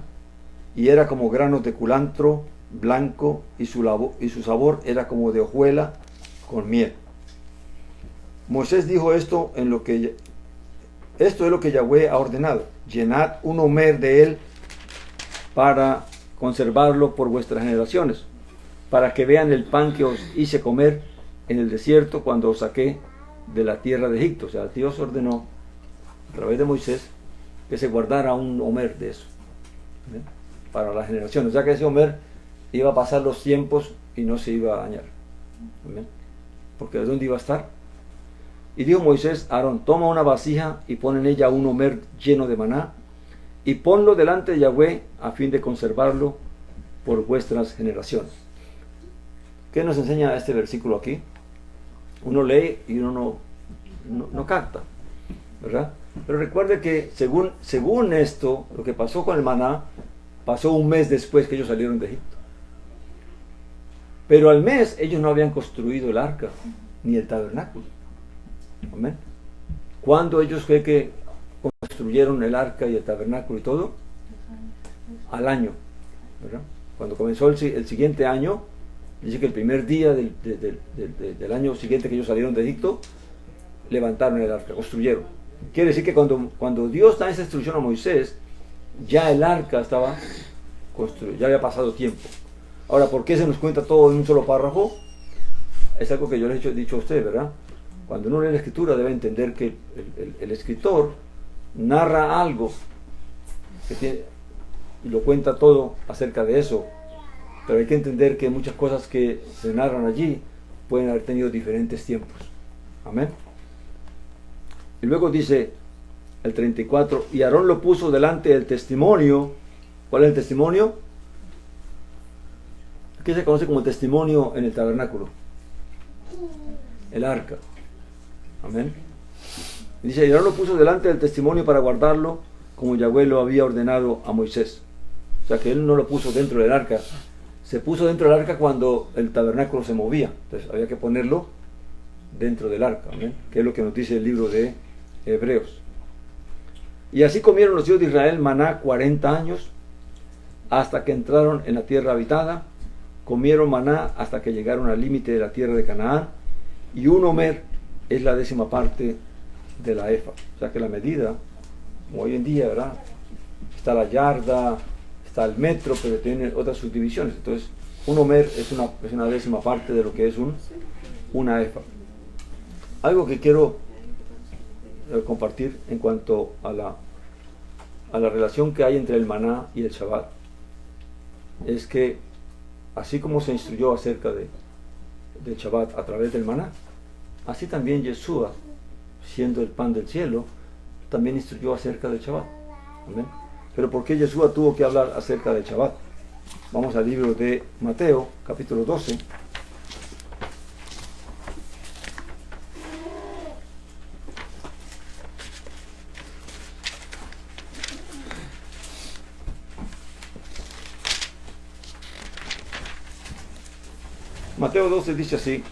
y era como granos de culantro blanco, y su sabor era como de hojuela con miel. Moisés dijo esto es lo que Yahweh ha ordenado: llenad un homer de él para conservarlo por vuestras generaciones, para que vean el pan que os hice comer en el desierto cuando os saqué de la tierra de Egipto. O sea, Dios ordenó a través de Moisés que se guardara un homer de eso, ¿sí?, para las generaciones, ya que ese homer iba a pasar los tiempos y no se iba a dañar. ¿Sí? Porque ¿de dónde iba a estar? Y dijo Moisés a Aarón: toma una vasija y pon en ella un homer lleno de maná, y ponlo delante de Yahweh a fin de conservarlo por vuestras generaciones. ¿Qué nos enseña este versículo aquí? Uno lee y uno no capta, ¿verdad? Pero recuerde que según esto, lo que pasó con el maná pasó un mes después que ellos salieron de Egipto. Pero al mes ellos no habían construido el arca ni el tabernáculo. Amén. ¿Cuándo ellos fue que construyeron el arca y el tabernáculo y todo? Al año, ¿verdad? Cuando comenzó el siguiente año, dice que el primer día del año siguiente que ellos salieron de Egipto, levantaron el arca, construyeron. Quiere decir que cuando Dios da esa instrucción a Moisés, ya el arca estaba construido, ya había pasado tiempo. Ahora, ¿por qué se nos cuenta todo en un solo párrafo? Es algo que yo les he dicho a ustedes, ¿verdad? Cuando uno lee la escritura debe entender que el escritor narra algo y lo cuenta todo acerca de eso, pero hay que entender que muchas cosas que se narran allí pueden haber tenido diferentes tiempos. Amén. Y luego dice el 34, y Aarón lo puso delante del testimonio. ¿Cuál es el testimonio? ¿Qué se conoce como testimonio en el tabernáculo? El arca. Amén. Dice, y Aarón lo puso delante del testimonio para guardarlo, como Yahweh lo había ordenado a Moisés. O sea que él no lo puso dentro del arca. Se puso dentro del arca cuando el tabernáculo se movía. Entonces había que ponerlo dentro del arca. ¿Amén? Que es lo que nos dice el libro de Hebreos. Y así comieron los hijos de Israel maná 40 años, hasta que entraron en la tierra habitada. Comieron maná hasta que llegaron al límite de la tierra de Canaán. Y un homer es la 10ª parte de la efa. O sea que la medida, como hoy en día, ¿verdad? Está la yarda, está el metro, pero tiene otras subdivisiones. Entonces, un homer es una 10ª parte de lo que es una efa. Algo que quiero compartir en cuanto a la relación que hay entre el maná y el Shabbat es que así como se instruyó acerca del Shabbat a través del maná, así también Yeshua, siendo el pan del cielo, también instruyó acerca del Shabbat. ¿Amén? Pero ¿por qué Yeshua tuvo que hablar acerca del Shabbat? Vamos al libro de Mateo, capítulo 12. Mateo 12 dice así: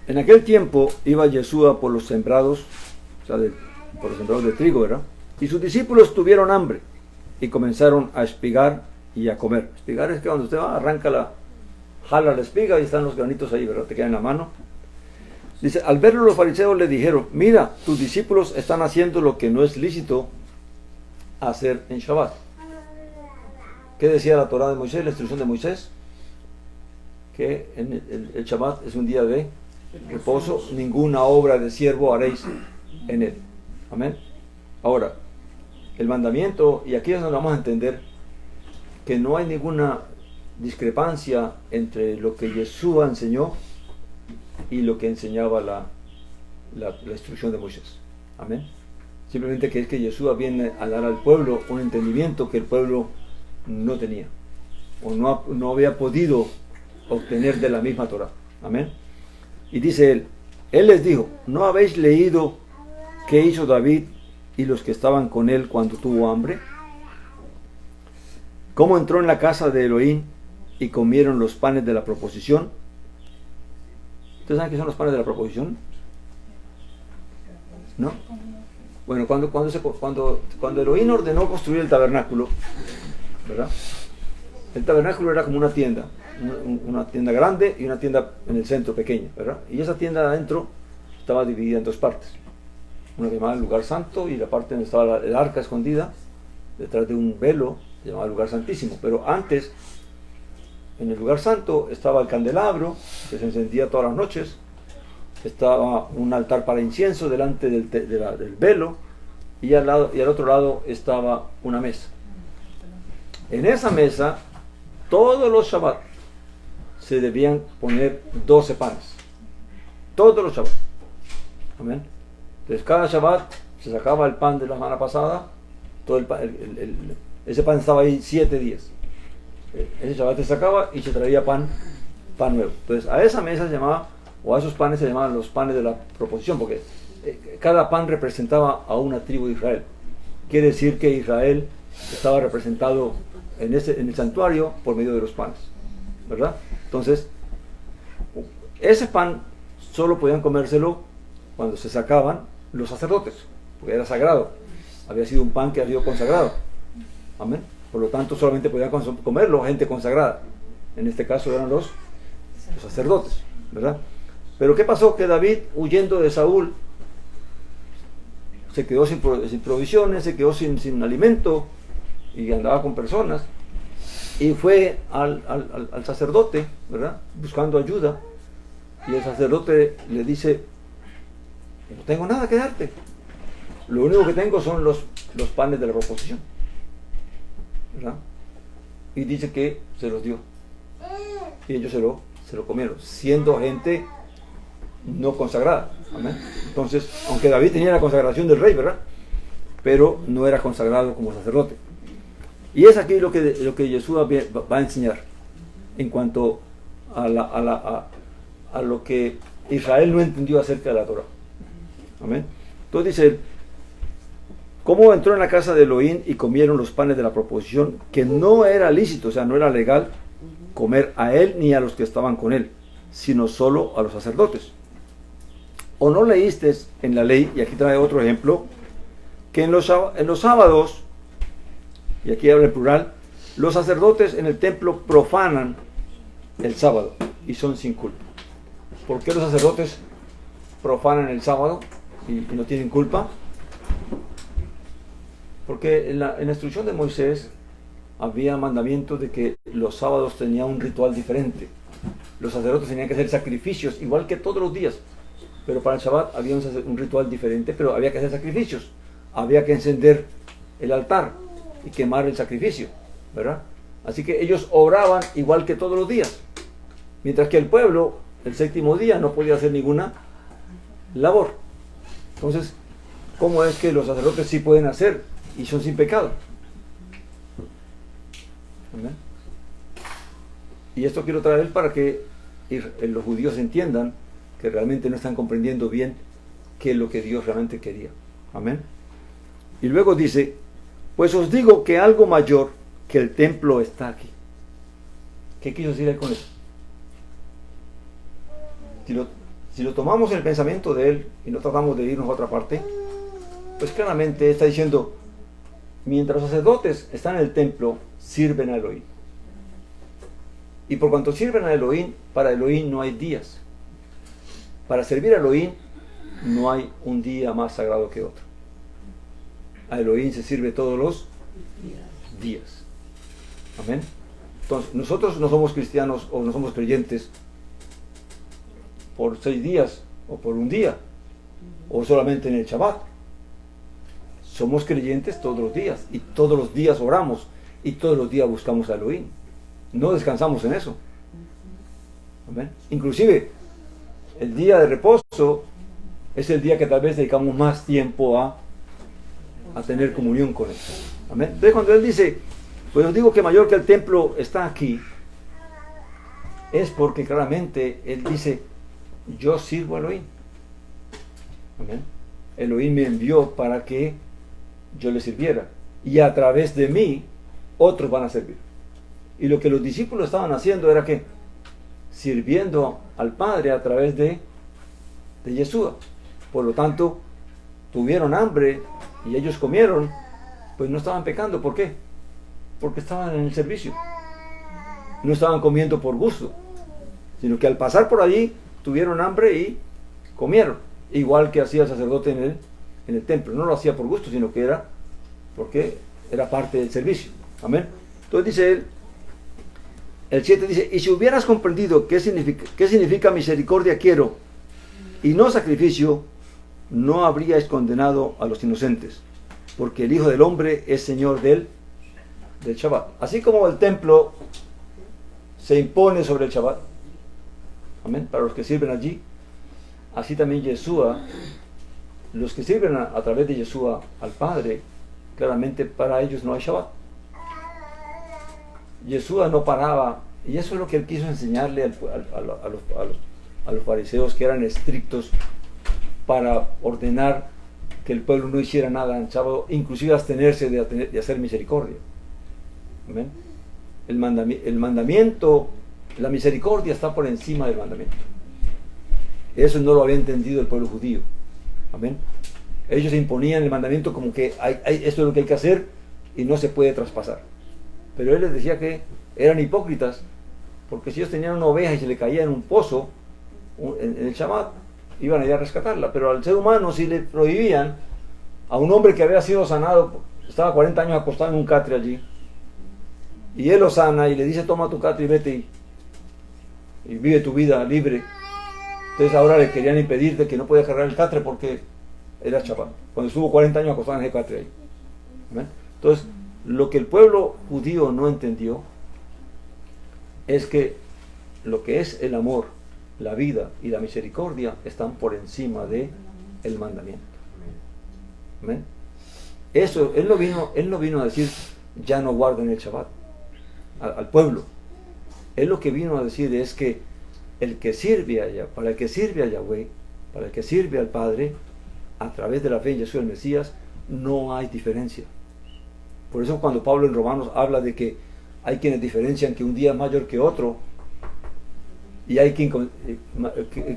en aquel tiempo iba Yeshua por los sembrados, o sea, por los sembrados de trigo, ¿verdad? Y sus discípulos tuvieron hambre y comenzaron a espigar y a comer. Espigar es que cuando usted va, jala la espiga y están los granitos ahí, ¿verdad? Te quedan en la mano. Dice, al verlo los fariseos le dijeron, mira, tus discípulos están haciendo lo que no es lícito hacer en Shabbat. ¿Qué decía la Torá de Moisés, la instrucción de Moisés? Que el Shabbat es un día de reposo, ninguna obra de siervo haréis en él. Amén. Ahora, el mandamiento, y aquí es donde vamos a entender que no hay ninguna discrepancia entre lo que Yeshua enseñó y lo que enseñaba la instrucción de Moisés. Amén. Simplemente que es que Yeshua viene a dar al pueblo un entendimiento que el pueblo no tenía o no había podido obtener de la misma Torah. Amén. Y dice él les dijo, ¿no habéis leído qué hizo David y los que estaban con él cuando tuvo hambre? ¿Cómo entró en la casa de Elohim y comieron los panes de la proposición? ¿Ustedes saben qué son los panes de la proposición? ¿No? Bueno, cuando Elohim ordenó construir el tabernáculo, ¿verdad? El tabernáculo era como una tienda grande y una tienda en el centro pequeña, ¿verdad? Y esa tienda de adentro estaba dividida en dos partes. Una que llamaba el lugar santo y la parte donde estaba el arca escondida detrás de un velo, se llamaba el lugar santísimo. Pero antes, en el lugar santo, estaba el candelabro que se encendía todas las noches, estaba un altar para incienso delante del velo y al otro lado estaba una mesa. En esa mesa, todos los Shabbat se debían poner 12 panes. Todos los Shabbat. Amén. Entonces cada Shabbat se sacaba el pan de la semana pasada, todo ese pan estaba ahí 7 días. Ese Shabbat se sacaba y se traía pan nuevo. Entonces a esa mesa se llamaba, o a esos panes se llamaban los panes de la proposición, porque cada pan representaba a una tribu de Israel. Quiere decir que Israel estaba representado en el santuario por medio de los panes, ¿verdad? Entonces, ese pan solo podían comérselo cuando se sacaban los sacerdotes, porque era sagrado, había sido un pan que había sido consagrado. Amén. Por lo tanto, solamente podían comerlo gente consagrada. En este caso eran los sacerdotes, ¿verdad? Pero ¿qué pasó? Que David, huyendo de Saúl, se quedó sin provisiones, se quedó sin alimento y andaba con personas, y fue al sacerdote, ¿verdad? Buscando ayuda, y el sacerdote le dice, no tengo nada que darte, lo único que tengo son los panes de la proposición, ¿verdad? Y dice que se los dio y ellos se lo comieron, siendo gente no consagrada. Amén. Entonces, aunque David tenía la consagración del rey, ¿verdad? Pero no era consagrado como sacerdote. Y es aquí lo que Yeshua va a enseñar en cuanto a lo que Israel no entendió acerca de la Torah. Amén. Entonces dice él, ¿cómo entró en la casa de Elohim y comieron los panes de la proposición, que no era lícito, o sea, no era legal comer a él ni a los que estaban con él, sino solo a los sacerdotes? ¿O no leíste en la ley, y aquí trae otro ejemplo, que en los sábados, y aquí habla en plural, los sacerdotes en el templo profanan el sábado y son sin culpa? ¿Por qué los sacerdotes profanan el sábado y no tienen culpa? Porque en la instrucción de Moisés había mandamientos de que los sábados tenían un ritual diferente. Los sacerdotes tenían que hacer sacrificios, igual que todos los días. Pero para el Shabbat había un ritual diferente, pero había que hacer sacrificios. Había que encender el altar y quemar el sacrificio, ¿verdad? Así que ellos obraban igual que todos los días. Mientras que el pueblo, el séptimo día, no podía hacer ninguna labor. Entonces, ¿cómo es que los sacerdotes sí pueden hacer y son sin pecado? ¿Amén? Y esto quiero traer para que los judíos entiendan que realmente no están comprendiendo bien qué es lo que Dios realmente quería. Amén. Y luego dice, pues os digo que algo mayor que el templo está aquí. ¿Qué quiso decir él con eso? Si lo tomamos en el pensamiento de él y no tratamos de irnos a otra parte, pues claramente está diciendo, mientras los sacerdotes están en el templo, sirven a Elohim. Y por cuanto sirven a Elohim, para Elohim no hay días. Para servir a Elohim no hay un día más sagrado que otro. A Elohim se sirve todos los días. Amén. Entonces, nosotros no somos cristianos o no somos creyentes por 6 días o por un día o solamente en el Shabbat. Somos creyentes todos los días y todos los días oramos y todos los días buscamos a Elohim. No descansamos en eso. Amén. Inclusive el día de reposo es el día que tal vez dedicamos más tiempo a tener comunión con él. Amén. Entonces cuando él dice, pues os digo que mayor que el templo está aquí, es porque claramente él dice, yo sirvo a Elohim. Amén. Elohim me envió para que yo le sirviera y a través de mí otros van a servir. Y lo que los discípulos estaban haciendo era que sirviendo al Padre a través de Yeshua. Por lo tanto, tuvieron hambre y ellos comieron, pues no estaban pecando. ¿Por qué? Porque estaban en el servicio. No estaban comiendo por gusto, sino que al pasar por allí tuvieron hambre y comieron. Igual que hacía el sacerdote en el templo. No lo hacía por gusto, sino que era porque era parte del servicio. Amén. Entonces dice él, el 7 dice, y si hubieras comprendido qué significa misericordia quiero y no sacrificio, no habríais condenado a los inocentes, porque el Hijo del Hombre es Señor del Shabbat. Así como el templo se impone sobre el Shabbat, amén, para los que sirven allí, así también Yeshua, los que sirven a través de Yeshua al Padre, claramente para ellos no hay Shabbat. Yeshua no paraba, y eso es lo que él quiso enseñarle a los fariseos, que eran estrictos para ordenar que el pueblo no hiciera nada en sábado, inclusive abstenerse de hacer misericordia. ¿Amén? El mandamiento, la misericordia está por encima del mandamiento. Eso no lo había entendido el pueblo judío. Amén. Ellos imponían el mandamiento como que esto es lo que hay que hacer y no se puede traspasar. Pero él les decía que eran hipócritas, porque si ellos tenían una oveja y se le caía en un pozo en el Shabbat, iban a ir a rescatarla. Pero al ser humano, si le prohibían a un hombre que había sido sanado, estaba 40 años acostado en un catre allí, y él lo sana y le dice, toma tu catre y vete y vive tu vida libre. Entonces ahora le querían impedir de que no podía cargar el catre porque era Shabbat, cuando estuvo 40 años acostado en ese catre ahí. ¿Amén? Entonces, lo que el pueblo judío no entendió es que lo que es el amor la vida y la misericordia están por encima de el mandamiento. ¿Amén? Eso, él no vino a decir, ya no guarden el Shabbat al pueblo. Él lo que vino a decir es que el que sirve allá, para el que sirve a Yahweh, para el que sirve al Padre, a través de la fe en Jesús el Mesías, no hay diferencia. Por eso cuando Pablo en Romanos habla de que hay quienes diferencian que un día es mayor que otro, y hay quien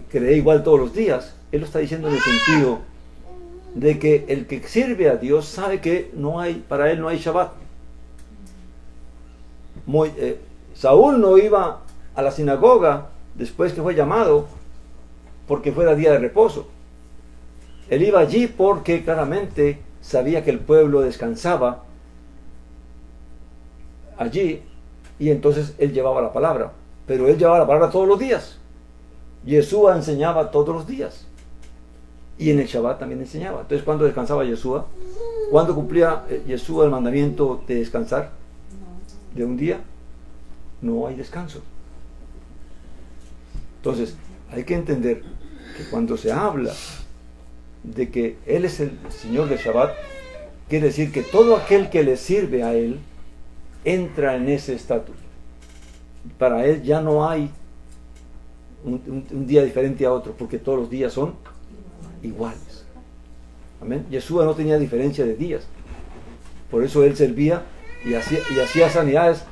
cree igual todos los días, él lo está diciendo en el sentido de que el que sirve a Dios sabe que para él no hay Shabbat. Saúl no iba a la sinagoga después que fue llamado porque fuera día de reposo. Él iba allí porque claramente sabía que el pueblo descansaba allí, y entonces él llevaba la palabra. Pero él llevaba la palabra todos los días. Yeshua enseñaba todos los días, y en el Shabbat también enseñaba. Entonces, ¿cuándo descansaba Yeshua? ¿Cuándo cumplía Yeshua el mandamiento de descansar de un día? No hay descanso. Entonces, hay que entender que cuando se habla de que Él es el Señor del Shabbat, quiere decir que todo aquel que le sirve a Él entra en ese estatus. Para Él ya no hay un día diferente a otro, porque todos los días son iguales. Amén. Yeshua no tenía diferencia de días. Por eso Él servía y hacía sanidades,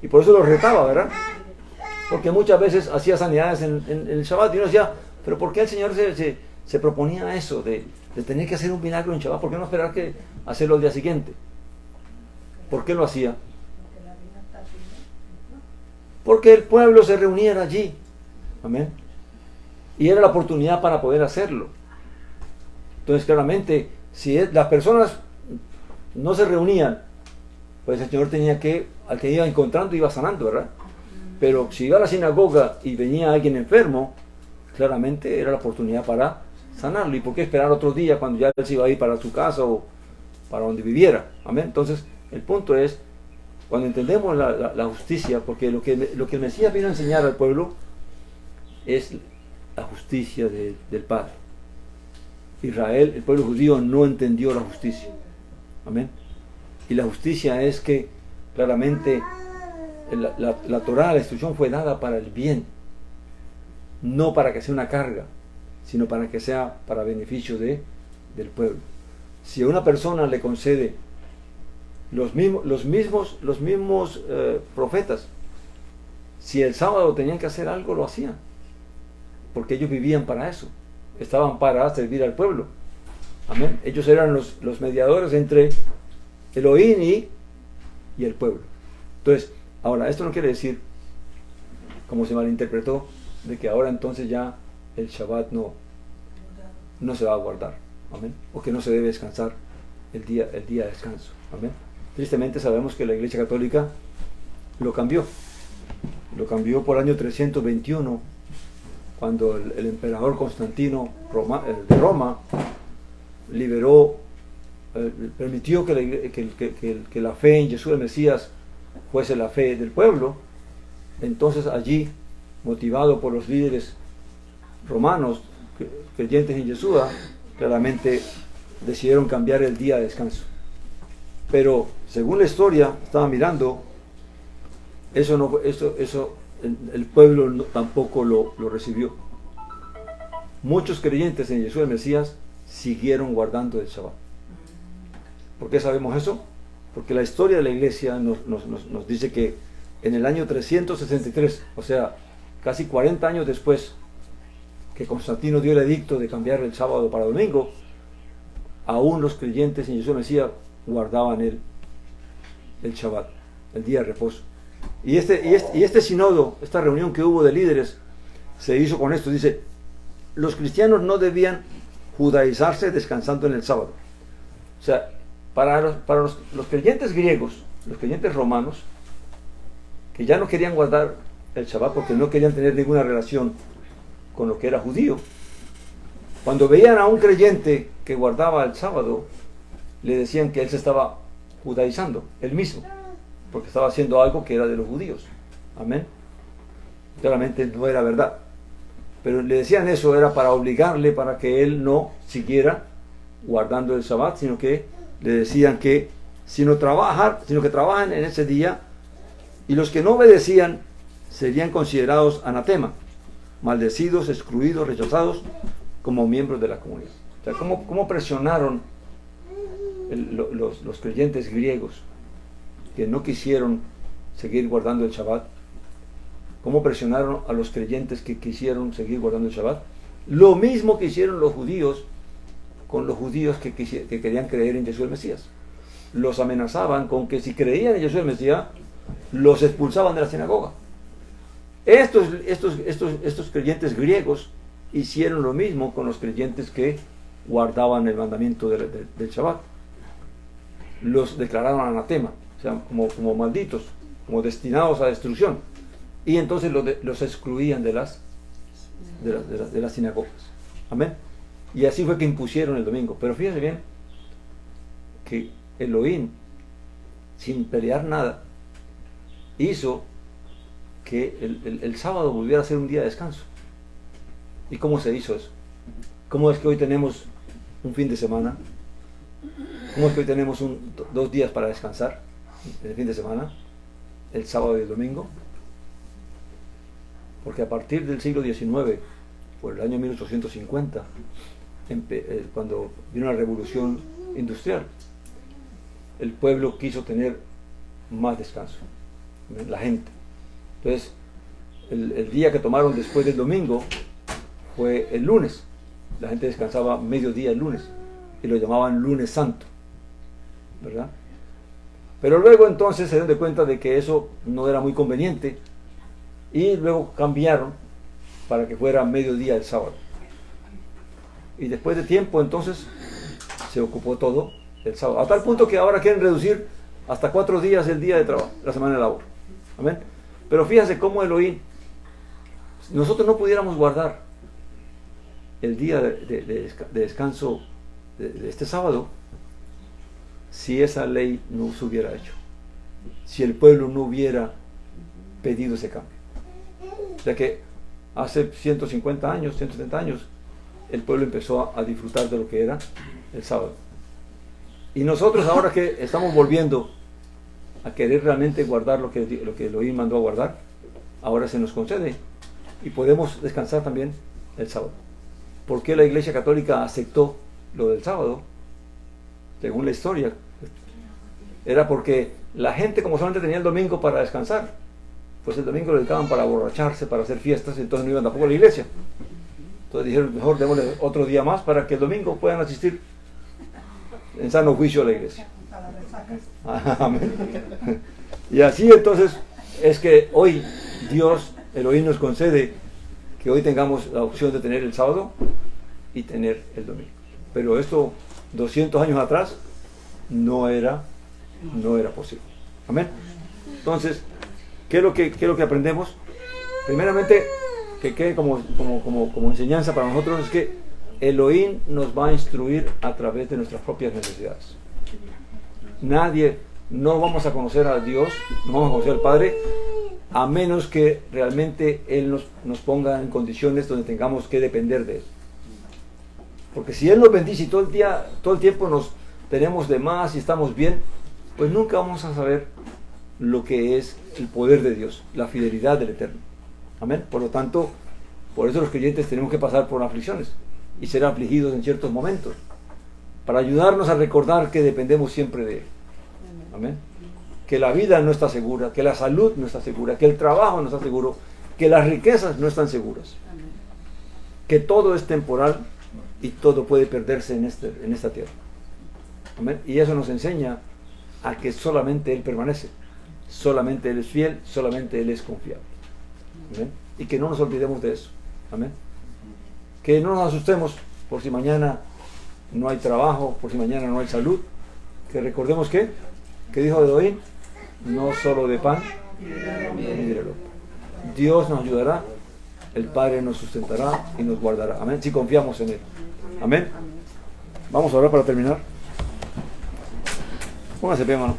y por eso los retaba, ¿verdad? Porque muchas veces hacía sanidades en el Shabbat, y uno decía, pero ¿por qué el Señor se proponía eso de tener que hacer un milagro en Shabbat? ¿Por qué no esperar que hacerlo al día siguiente? ¿Por qué lo hacía? Porque el pueblo se reuniera allí. Amén. Y era la oportunidad para poder hacerlo. Entonces, claramente, si las personas no se reunían, pues el Señor tenía que, al que iba encontrando, iba sanando, ¿verdad? Pero si iba a la sinagoga y venía alguien enfermo, claramente era la oportunidad para sanarlo. ¿Y por qué esperar otro día cuando ya él se iba a ir para su casa o para donde viviera? Amén. Entonces, el punto es, cuando entendemos la justicia, porque lo que el Mesías vino a enseñar al pueblo es la justicia del Padre. Israel, el pueblo judío, no entendió la justicia. Amén. Y la justicia es que claramente la Torá, la instrucción fue dada para el bien, no para que sea una carga, sino para que sea para beneficio del pueblo. Si a una persona le concede los mismos profetas, si el sábado tenían que hacer algo, lo hacían, porque ellos vivían para eso, estaban para servir al pueblo. Amén. Ellos eran los mediadores entre Elohim y el pueblo. Entonces, ahora, esto no quiere decir, como se malinterpretó, de que ahora entonces ya el Shabbat no se va a guardar. Amén. O que no se debe descansar el día de descanso. Amén. Tristemente sabemos que la Iglesia Católica lo cambió por el año 321, cuando el emperador Constantino de Roma permitió que la fe en Jesús el Mesías fuese la fe del pueblo. Entonces allí, motivado por los líderes romanos creyentes en Yeshua, claramente decidieron cambiar el día de descanso. Pero según la historia, estaba mirando, el pueblo tampoco lo recibió. Muchos creyentes en Jesús el Mesías siguieron guardando el Shabbat. ¿Por qué sabemos eso? Porque la historia de la iglesia nos dice que en el año 363, o sea, casi 40 años después que Constantino dio el edicto de cambiar el sábado para domingo, aún los creyentes en Jesús el Mesías guardaban el Shabbat, el día de reposo. Y este sínodo, esta reunión que hubo de líderes, se hizo con esto. Dice, los cristianos no debían judaizarse descansando en el sábado. O sea, para los creyentes griegos, los creyentes romanos, que ya no querían guardar el Shabbat porque no querían tener ninguna relación con lo que era judío, cuando veían a un creyente que guardaba el sábado, le decían que él se estaba judaizando, él mismo, porque estaba haciendo algo que era de los judíos. Amén. Claramente no era verdad. Pero le decían eso, era para obligarle, para que él no siguiera guardando el Shabbat, sino que le decían que sino que trabajan en ese día, y los que no obedecían serían considerados anatema, maldecidos, excluidos, rechazados como miembros de la comunidad. O sea, ¿cómo presionaron los creyentes griegos que no quisieron seguir guardando el Shabbat? ¿Cómo presionaron a los creyentes que quisieron seguir guardando el Shabbat? Lo mismo que hicieron los judíos con los judíos que querían creer en Jesús el Mesías. Los amenazaban con que si creían en Jesús el Mesías, los expulsaban de la sinagoga. Estos creyentes griegos hicieron lo mismo con los creyentes que guardaban el mandamiento del Shabbat. Los declararon anatema, o sea, como malditos, como destinados a destrucción. Y entonces los excluían de las sinagogas. Amén. Y así fue que impusieron el domingo. Pero fíjense bien que Elohim, sin pelear nada, hizo que el sábado volviera a ser un día de descanso. ¿Y cómo se hizo eso? ¿Cómo es que hoy tenemos un fin de semana? ¿Cómo es que hoy tenemos 2 días para descansar el fin de semana? El sábado y el domingo. Porque a partir del siglo XIX, por el año 1850, cuando vino la revolución industrial, el pueblo quiso tener más descanso, la gente. Entonces, el día que tomaron después del domingo fue el lunes. La gente descansaba mediodía el lunes y lo llamaban lunes santo, ¿verdad? Pero luego entonces se dieron de cuenta de que eso no era muy conveniente y luego cambiaron para que fuera mediodía el sábado. Y después de tiempo entonces se ocupó todo el sábado, a tal punto que ahora quieren reducir hasta 4 días el día de trabajo, la semana de labor. Amén. Pero fíjense cómo Elohim, nosotros no pudiéramos guardar el día de descanso de este sábado si esa ley no se hubiera hecho, si el pueblo no hubiera pedido ese cambio. O sea que hace 150 años, 170 años, el pueblo empezó a disfrutar de lo que era el sábado. Y nosotros ahora que estamos volviendo a querer realmente guardar lo que Elohim mandó a guardar, ahora se nos concede y podemos descansar también el sábado. ¿Por qué la Iglesia Católica aceptó lo del sábado? Según la historia, era porque la gente, como solamente tenía el domingo para descansar, pues el domingo lo dedicaban para borracharse, para hacer fiestas, entonces no iban tampoco a la iglesia. Entonces dijeron, mejor démosle otro día más para que el domingo puedan asistir en sano juicio a la iglesia. Amén. Y así entonces es que hoy Dios, Elohim, nos concede que hoy tengamos la opción de tener el sábado y tener el domingo. Pero esto 200 años atrás no era posible. Amén. Entonces, ¿qué es lo que aprendemos? Primeramente, que quede como enseñanza para nosotros, es que Elohim nos va a instruir a través de nuestras propias necesidades. No vamos a conocer a Dios, no vamos a conocer al Padre, a menos que realmente Él nos ponga en condiciones donde tengamos que depender de Él. Porque si Él nos bendice y todo el tiempo nos tenemos de más y estamos bien, pues nunca vamos a saber lo que es el poder de Dios, la fidelidad del Eterno. Amén. Por lo tanto, por eso los creyentes tenemos que pasar por aflicciones y ser afligidos en ciertos momentos, para ayudarnos a recordar que dependemos siempre de Él. Amén. Que la vida no está segura, que la salud no está segura, que el trabajo no está seguro, que las riquezas no están seguras, que todo es temporal y todo puede perderse en esta tierra. Amén. Y eso nos enseña a que solamente Él permanece, solamente Él es fiel, solamente Él es confiable. Amén. Y que no nos olvidemos de eso. Amén. Que no nos asustemos por si mañana no hay trabajo, por si mañana no hay salud. Que recordemos que dijo Elohim, no solo de pan ni de lopa. Dios nos ayudará, el Padre nos sustentará y nos guardará. Amén. Si confiamos en Él. Amén. Vamos a orar para terminar. Póngase pie, hermano.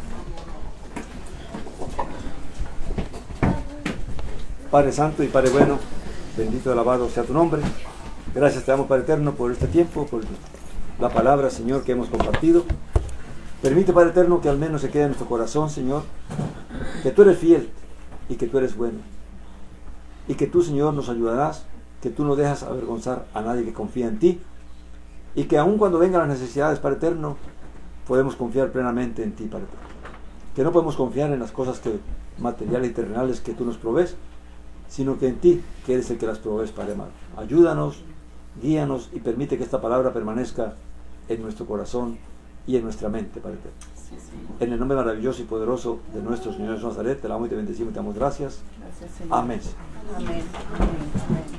Padre Santo y Padre bueno, Bendito y alabado sea tu nombre. Gracias te damos, Padre eterno, por este tiempo, por la palabra, Señor, que hemos compartido. Permite, Padre eterno, que al menos se quede en nuestro corazón, Señor, que tú eres fiel y que tú eres bueno. Y que tú, Señor, nos ayudarás, que tú no dejas avergonzar a nadie que confía en ti. Y que aun cuando vengan las necesidades, Padre eterno, podemos confiar plenamente en ti, Padre eterno. Que no podemos confiar en las cosas materiales y terrenales que tú nos provees, sino que en ti, que eres el que las provees, Padre amado. Ayúdanos, guíanos y permite que esta palabra permanezca en nuestro corazón y en nuestra mente, Padre eterno. Sí, sí. En el nombre maravilloso y poderoso de nuestro Señor Jesús Nazaret, te alabamos y te bendecimos y te damos gracias. Gracias, Señor. Amén. Amén. Amén. Amén.